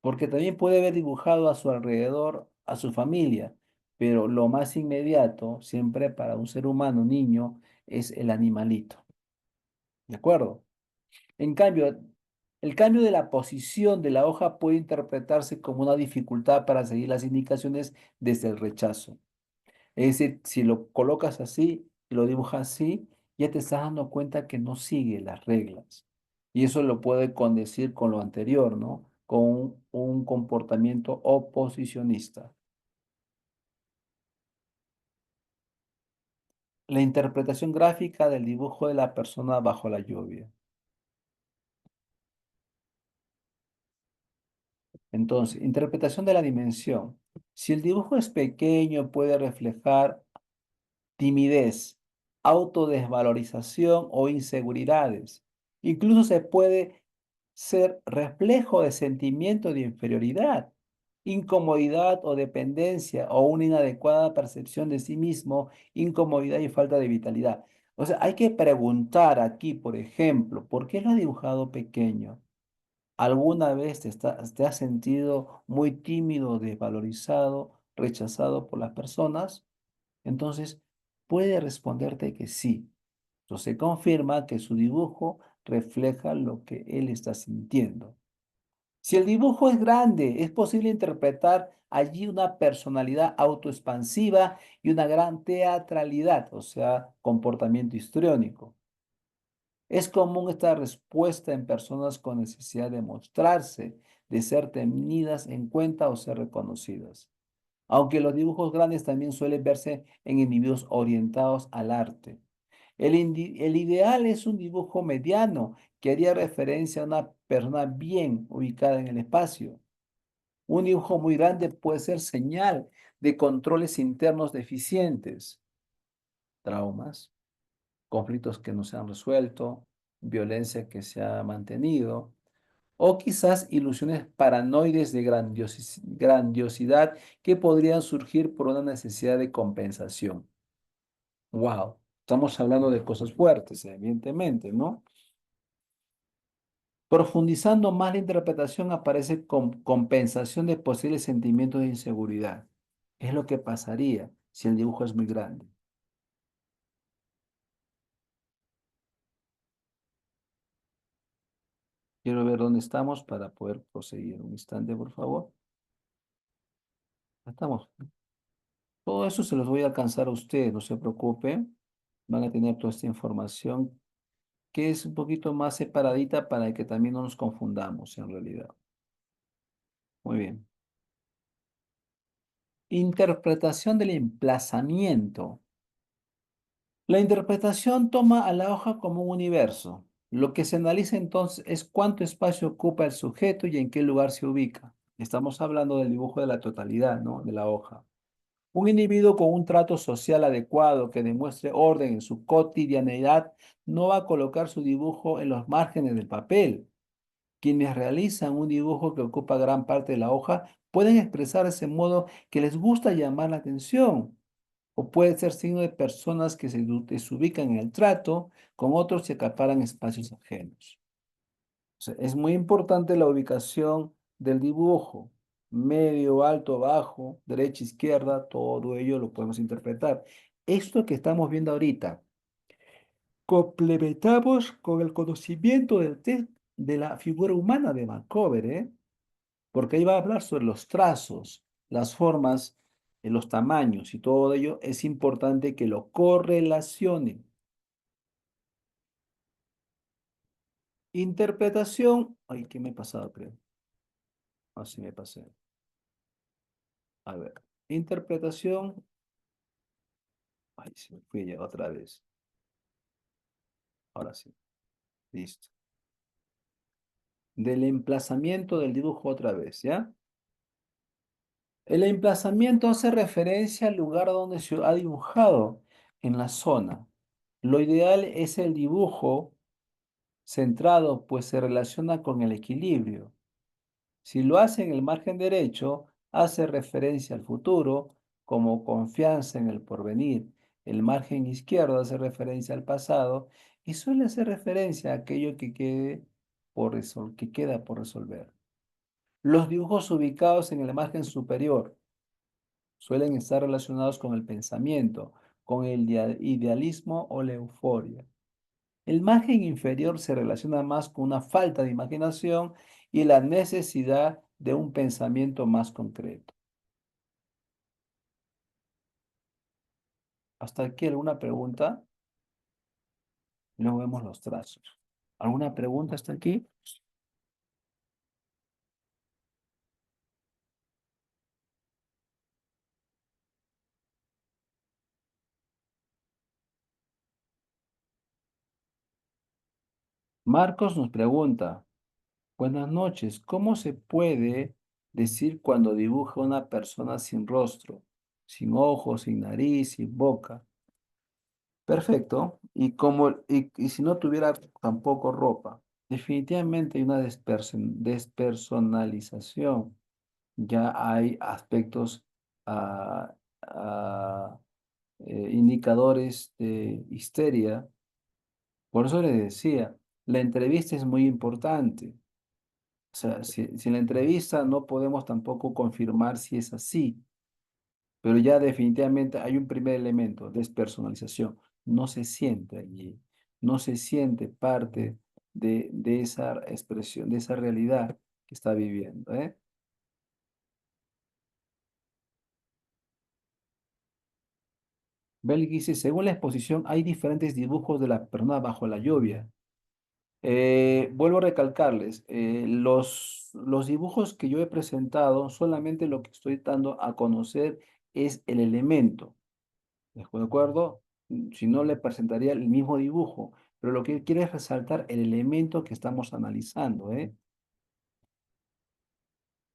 porque también puede haber dibujado a su alrededor a su familia, pero lo más inmediato, siempre para un ser humano, niño, es el animalito. ¿De acuerdo? En cambio, el cambio de la posición de la hoja puede interpretarse como una dificultad para seguir las indicaciones desde el rechazo. Es decir, si lo colocas así y lo dibujas así, ya te estás dando cuenta que no sigue las reglas. Y eso lo puede condecir con lo anterior, ¿no? Con un comportamiento oposicionista. La interpretación gráfica del dibujo de la persona bajo la lluvia. Entonces, interpretación de la dimensión. Si el dibujo es pequeño, puede reflejar timidez, autodesvalorización o inseguridades. Incluso se puede ser reflejo de sentimiento de inferioridad, incomodidad o dependencia o una inadecuada percepción de sí mismo, incomodidad y falta de vitalidad. O sea, hay que preguntar aquí, por ejemplo, ¿por qué lo ha dibujado pequeño? ¿Alguna vez te has sentido muy tímido, desvalorizado, rechazado por las personas? Entonces, puede responderte que sí. Entonces, confirma que su dibujo refleja lo que él está sintiendo. Si el dibujo es grande, es posible interpretar allí una personalidad autoexpansiva y una gran teatralidad, o sea, comportamiento histriónico. Es común esta respuesta en personas con necesidad de mostrarse, de ser tenidas en cuenta o ser reconocidas. Aunque los dibujos grandes también suelen verse en individuos orientados al arte. El ideal es un dibujo mediano que haría referencia a una persona bien ubicada en el espacio. Un dibujo muy grande puede ser señal de controles internos deficientes, traumas, conflictos que no se han resuelto, violencia que se ha mantenido, o quizás ilusiones paranoides de grandiosidad que podrían surgir por una necesidad de compensación. Wow, estamos hablando de cosas fuertes, evidentemente, ¿no? Profundizando más la interpretación aparece compensación de posibles sentimientos de inseguridad. Es lo que pasaría si el dibujo es muy grande. Quiero ver dónde estamos para poder proseguir. Un instante, por favor. Estamos. Todo eso se los voy a alcanzar a ustedes, no se preocupen. Van a tener toda esta información que es un poquito más separadita para que también no nos confundamos en realidad. Muy bien. Interpretación del emplazamiento. La interpretación toma a la hoja como un universo. Lo que se analiza entonces es cuánto espacio ocupa el sujeto y en qué lugar se ubica. Estamos hablando del dibujo de la totalidad, ¿no? De la hoja. Un individuo con un trato social adecuado que demuestre orden en su cotidianeidad no va a colocar su dibujo en los márgenes del papel. Quienes realizan un dibujo que ocupa gran parte de la hoja pueden expresar ese modo que les gusta llamar la atención, o puede ser signo de personas que se desubican en el trato con otros y acaparan espacios ajenos. O sea, es muy importante la ubicación del dibujo, medio, alto, bajo, derecha, izquierda, todo ello lo podemos interpretar. Esto que estamos viendo ahorita, complementamos con el conocimiento de la figura humana de Vancouver, ¿eh? Porque ahí va a hablar sobre los trazos, las formas, los tamaños y todo ello. Es importante que lo correlacionen. Interpretación, ay, ¿qué me he pasado, creo? Así me pasé. A ver, interpretación, ay, se me fui ya otra vez. Ahora sí, listo. Del emplazamiento del dibujo otra vez, ¿ya? El emplazamiento hace referencia al lugar donde se ha dibujado en la zona. Lo ideal es el dibujo centrado, pues se relaciona con el equilibrio. Si lo hace en el margen derecho, hace referencia al futuro, como confianza en el porvenir. El margen izquierdo hace referencia al pasado y suele hacer referencia a aquello que queda por resolver. Los dibujos ubicados en el margen superior suelen estar relacionados con el pensamiento, con el idealismo o la euforia. El margen inferior se relaciona más con una falta de imaginación y la necesidad de un pensamiento más concreto. ¿Hasta aquí alguna pregunta? Luego vemos los trazos. ¿Alguna pregunta hasta aquí? Marcos nos pregunta, buenas noches, ¿cómo se puede decir cuando dibuja una persona sin rostro, sin ojos, sin nariz, sin boca? Perfecto. Y si no tuviera tampoco ropa, definitivamente hay una despersonalización. Ya hay aspectos, ah, ah, indicadores de histeria. Por eso le decía, la entrevista es muy importante. O sea, si en la entrevista no podemos tampoco confirmar si es así. Pero ya definitivamente hay un primer elemento, despersonalización. No se siente allí, no se siente parte de esa expresión, de esa realidad que está viviendo, ¿eh? Bell dice, según la exposición, hay diferentes dibujos de la persona bajo la lluvia. Vuelvo a recalcarles, los dibujos que yo he presentado, solamente lo que estoy dando a conocer es el elemento. ¿De acuerdo? Si no, le presentaría el mismo dibujo, pero lo que quiere es resaltar el elemento que estamos analizando, ¿eh?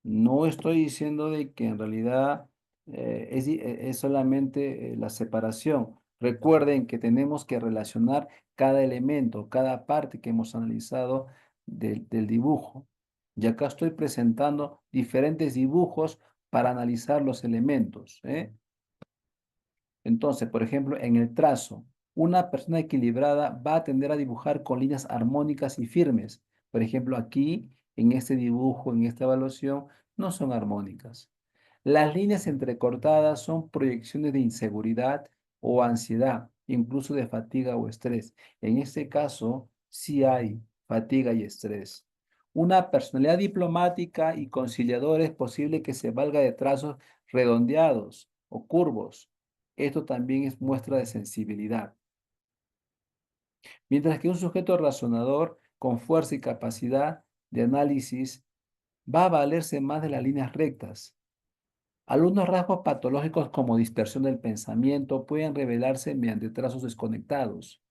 No estoy diciendo de que en realidad es solamente la separación. Recuerden que tenemos que relacionar cada elemento, cada parte que hemos analizado del dibujo. Y acá estoy presentando diferentes dibujos para analizar los elementos, ¿eh? Entonces, por ejemplo, en el trazo, una persona equilibrada va a tender a dibujar con líneas armónicas y firmes. Por ejemplo, aquí, en este dibujo, en esta evaluación, no son armónicas. Las líneas entrecortadas son proyecciones de inseguridad o ansiedad, incluso de fatiga o estrés. En este caso, sí hay fatiga y estrés. Una personalidad diplomática y conciliadora es posible que se valga de trazos redondeados o curvos. Esto también es muestra de sensibilidad. Mientras que un sujeto razonador con fuerza y capacidad de análisis va a valerse más de las líneas rectas. Algunos rasgos patológicos como dispersión del pensamiento pueden revelarse mediante trazos desconectados.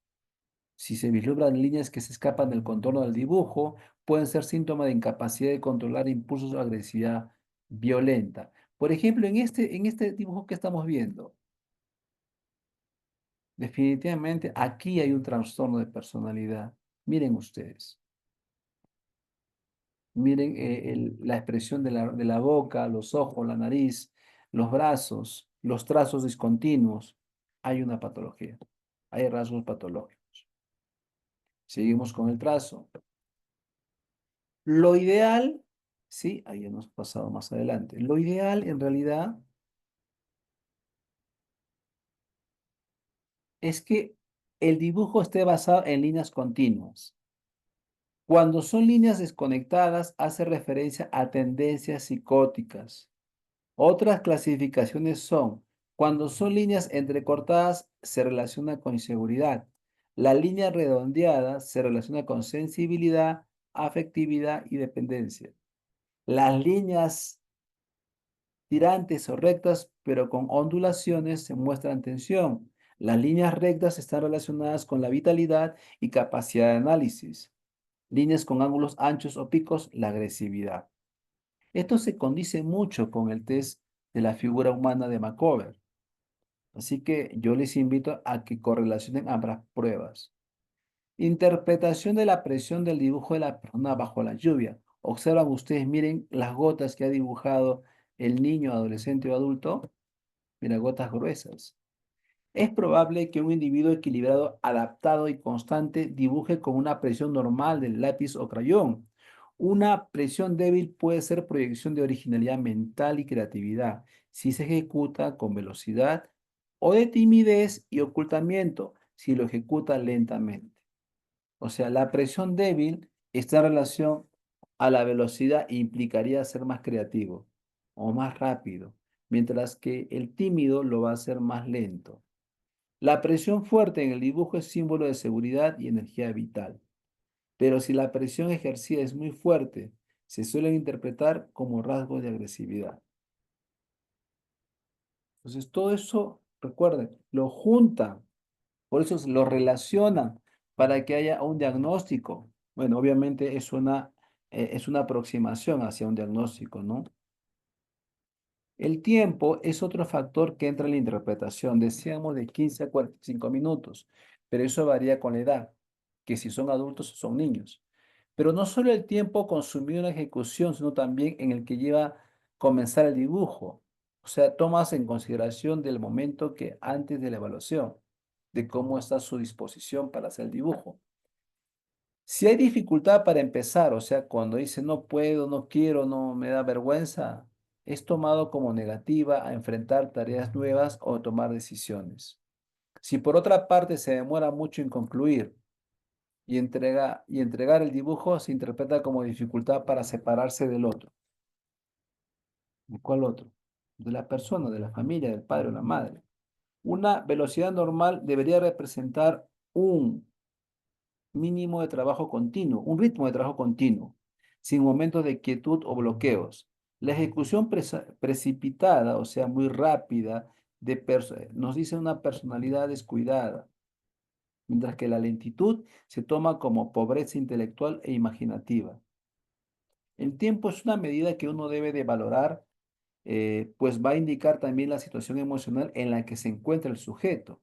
Si se vislumbran líneas que se escapan del contorno del dibujo, pueden ser síntomas de incapacidad de controlar impulsos o agresividad violenta. Por ejemplo, en este dibujo que estamos viendo, definitivamente aquí hay un trastorno de personalidad. Miren ustedes. Miren la expresión de la boca, los ojos, la nariz, los brazos, los trazos discontinuos. Hay una patología, hay rasgos patológicos. Seguimos con el trazo. Lo ideal, sí, ahí hemos pasado más adelante. Lo ideal en realidad es que el dibujo esté basado en líneas continuas. Cuando son líneas desconectadas, hace referencia a tendencias psicóticas. Otras clasificaciones son, cuando son líneas entrecortadas, se relaciona con inseguridad. La línea redondeada se relaciona con sensibilidad, afectividad y dependencia. Las líneas tirantes o rectas, pero con ondulaciones, se muestran tensión. Las líneas rectas están relacionadas con la vitalidad y capacidad de análisis. Líneas con ángulos anchos o picos, la agresividad. Esto se condice mucho con el test de la figura humana de Macover. Así que yo les invito a que correlacionen ambas pruebas. Interpretación de la presión del dibujo de la persona bajo la lluvia. Observan ustedes, miren las gotas que ha dibujado el niño, adolescente o adulto. Mira, gotas gruesas. Es probable que un individuo equilibrado, adaptado y constante dibuje con una presión normal del lápiz o crayón. Una presión débil puede ser proyección de originalidad mental y creatividad si se ejecuta con velocidad, o de timidez y ocultamiento si lo ejecuta lentamente. O sea, la presión débil está en relación a la velocidad e implicaría ser más creativo o más rápido, mientras que el tímido lo va a hacer más lento. La presión fuerte en el dibujo es símbolo de seguridad y energía vital, pero si la presión ejercida es muy fuerte, se suelen interpretar como rasgos de agresividad. Entonces, todo eso, recuerden, lo juntan, por eso lo relacionan para que haya un diagnóstico. Bueno, obviamente es una aproximación hacia un diagnóstico, ¿no? El tiempo es otro factor que entra en la interpretación. Decíamos de 15 a 45 minutos, pero eso varía con la edad, que si son adultos o son niños. Pero no solo el tiempo consumido en la ejecución, sino también en el que lleva comenzar el dibujo. O sea, tomas en consideración del momento que antes de la evaluación, de cómo está su disposición para hacer el dibujo. Si hay dificultad para empezar, o sea, cuando dice no puedo, no quiero, no me da vergüenza, es tomado como negativa a enfrentar tareas nuevas o tomar decisiones. Si por otra parte se demora mucho en concluir y entregar el dibujo, se interpreta como dificultad para separarse del otro. ¿De cuál otro? De la persona, de la familia, del padre o la madre. Una velocidad normal debería representar un mínimo de trabajo continuo, un ritmo de trabajo continuo, sin momentos de quietud o bloqueos. La ejecución precipitada, o sea, muy rápida, nos dice una personalidad descuidada, mientras que la lentitud se toma como pobreza intelectual e imaginativa. El tiempo es una medida que uno debe de valorar, pues va a indicar también la situación emocional en la que se encuentra el sujeto.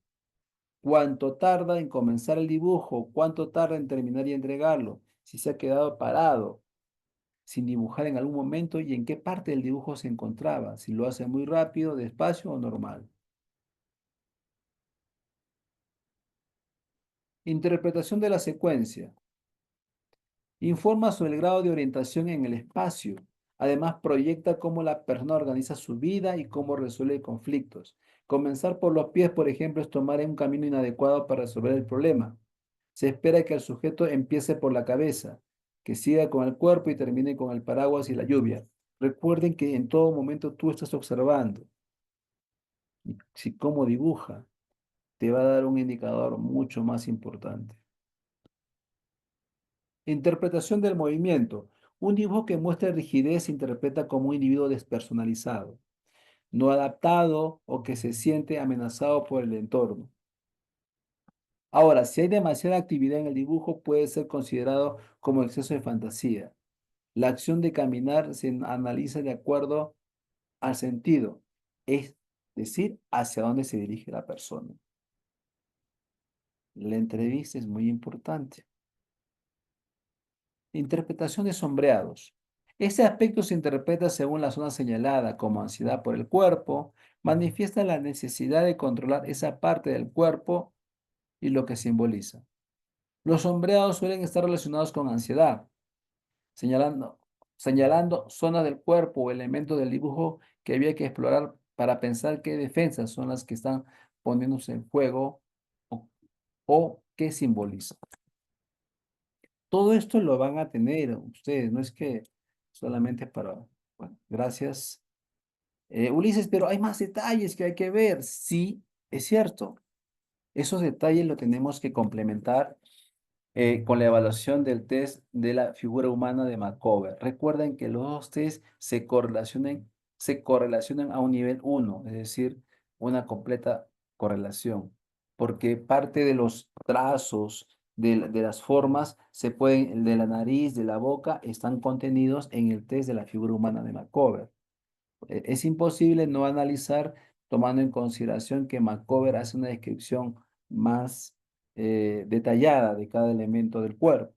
Cuánto tarda en comenzar el dibujo, cuánto tarda en terminar y entregarlo, si se ha quedado parado sin dibujar en algún momento y en qué parte del dibujo se encontraba, si lo hace muy rápido, despacio o normal. Interpretación de la secuencia. Informa sobre el grado de orientación en el espacio. Además, proyecta cómo la persona organiza su vida y cómo resuelve conflictos. Comenzar por los pies, por ejemplo, es tomar un camino inadecuado para resolver el problema. Se espera que el sujeto empiece por la cabeza, que siga con el cuerpo y termine con el paraguas y la lluvia. Recuerden que en todo momento tú estás observando. Y si cómo dibuja, te va a dar un indicador mucho más importante. Interpretación del movimiento. Un dibujo que muestra rigidez se interpreta como un individuo despersonalizado, no adaptado o que se siente amenazado por el entorno. Ahora, si hay demasiada actividad en el dibujo, puede ser considerado como exceso de fantasía. La acción de caminar se analiza de acuerdo al sentido, es decir, hacia dónde se dirige la persona. La entrevista es muy importante. Interpretación de sombreados. Este aspecto se interpreta según la zona señalada como ansiedad por el cuerpo, manifiesta la necesidad de controlar esa parte del cuerpo y lo que simboliza. Los sombreados suelen estar relacionados con ansiedad, señalando, señalando zonas del cuerpo o elementos del dibujo que había que explorar para pensar qué defensas son las que están poniéndose en juego o, o qué simbolizan. Todo esto lo van a tener ustedes, no es que solamente para, bueno, gracias. Ulises, pero hay más detalles que hay que ver. Sí, es cierto. Esos detalles lo tenemos que complementar con la evaluación del test de la figura humana de Markov. Recuerden que los dos test se correlacionan a un nivel uno, es decir, una completa correlación, porque parte de los trazos de las formas el de la nariz, de la boca, están contenidos en el test de la figura humana de Markov. Es imposible no analizar tomando en consideración que Macover hace una descripción más detallada de cada elemento del cuerpo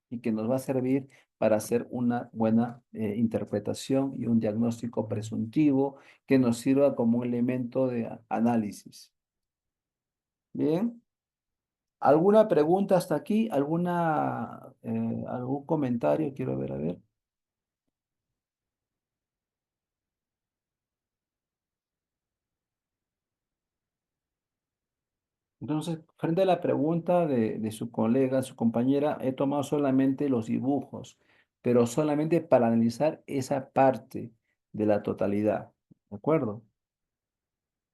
y que nos va a servir para hacer una buena interpretación y un diagnóstico presuntivo que nos sirva como un elemento de análisis. Bien, ¿alguna pregunta hasta aquí? ¿Algún comentario? Quiero ver, a ver. Entonces, frente a la pregunta de su colega, su compañera, he tomado solamente los dibujos, pero solamente para analizar esa parte de la totalidad, ¿de acuerdo?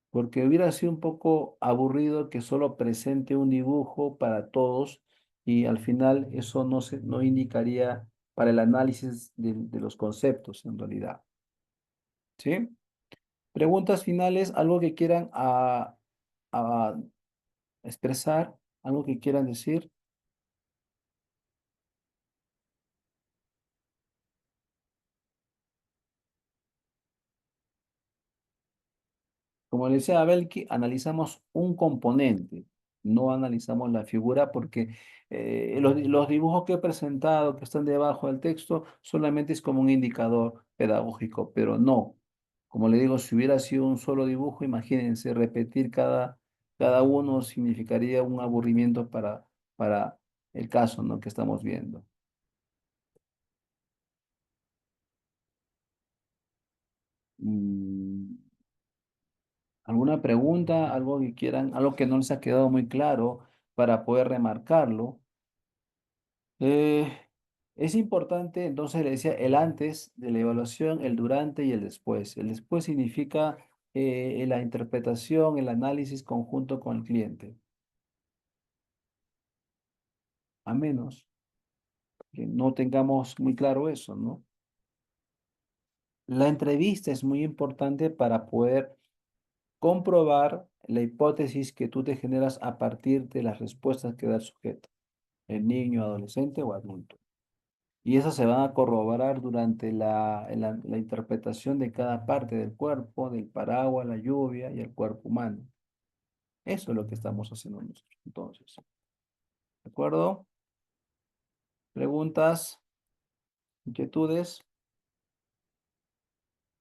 Porque hubiera sido un poco aburrido que solo presente un dibujo para todos y al final eso no indicaría para el análisis de los conceptos en realidad, ¿sí? Preguntas finales, algo que quieran a expresar, algo que quieran decir. Como le decía Abel, que analizamos un componente, no analizamos la figura porque los dibujos que he presentado, que están debajo del texto, solamente es como un indicador pedagógico, pero no. Como le digo, si hubiera sido un solo dibujo, imagínense, repetir cada uno significaría un aburrimiento para el caso, ¿no?, que estamos viendo. Mm, ¿alguna pregunta, algo que quieran, algo que no les ha quedado muy claro para poder remarcarlo? Eh, es importante, entonces le decía, el antes de la evaluación, el durante y el después. El después significa la interpretación, el análisis conjunto con el cliente, a menos que no tengamos muy claro eso, ¿no? La entrevista es muy importante para poder comprobar la hipótesis que tú te generas a partir de las respuestas que da el sujeto, el niño, adolescente o adulto. Y esas se van a corroborar durante la interpretación de cada parte del cuerpo, del paraguas, la lluvia y el cuerpo humano. Eso es lo que estamos haciendo nosotros. Entonces, ¿de acuerdo? ¿Preguntas? ¿Inquietudes?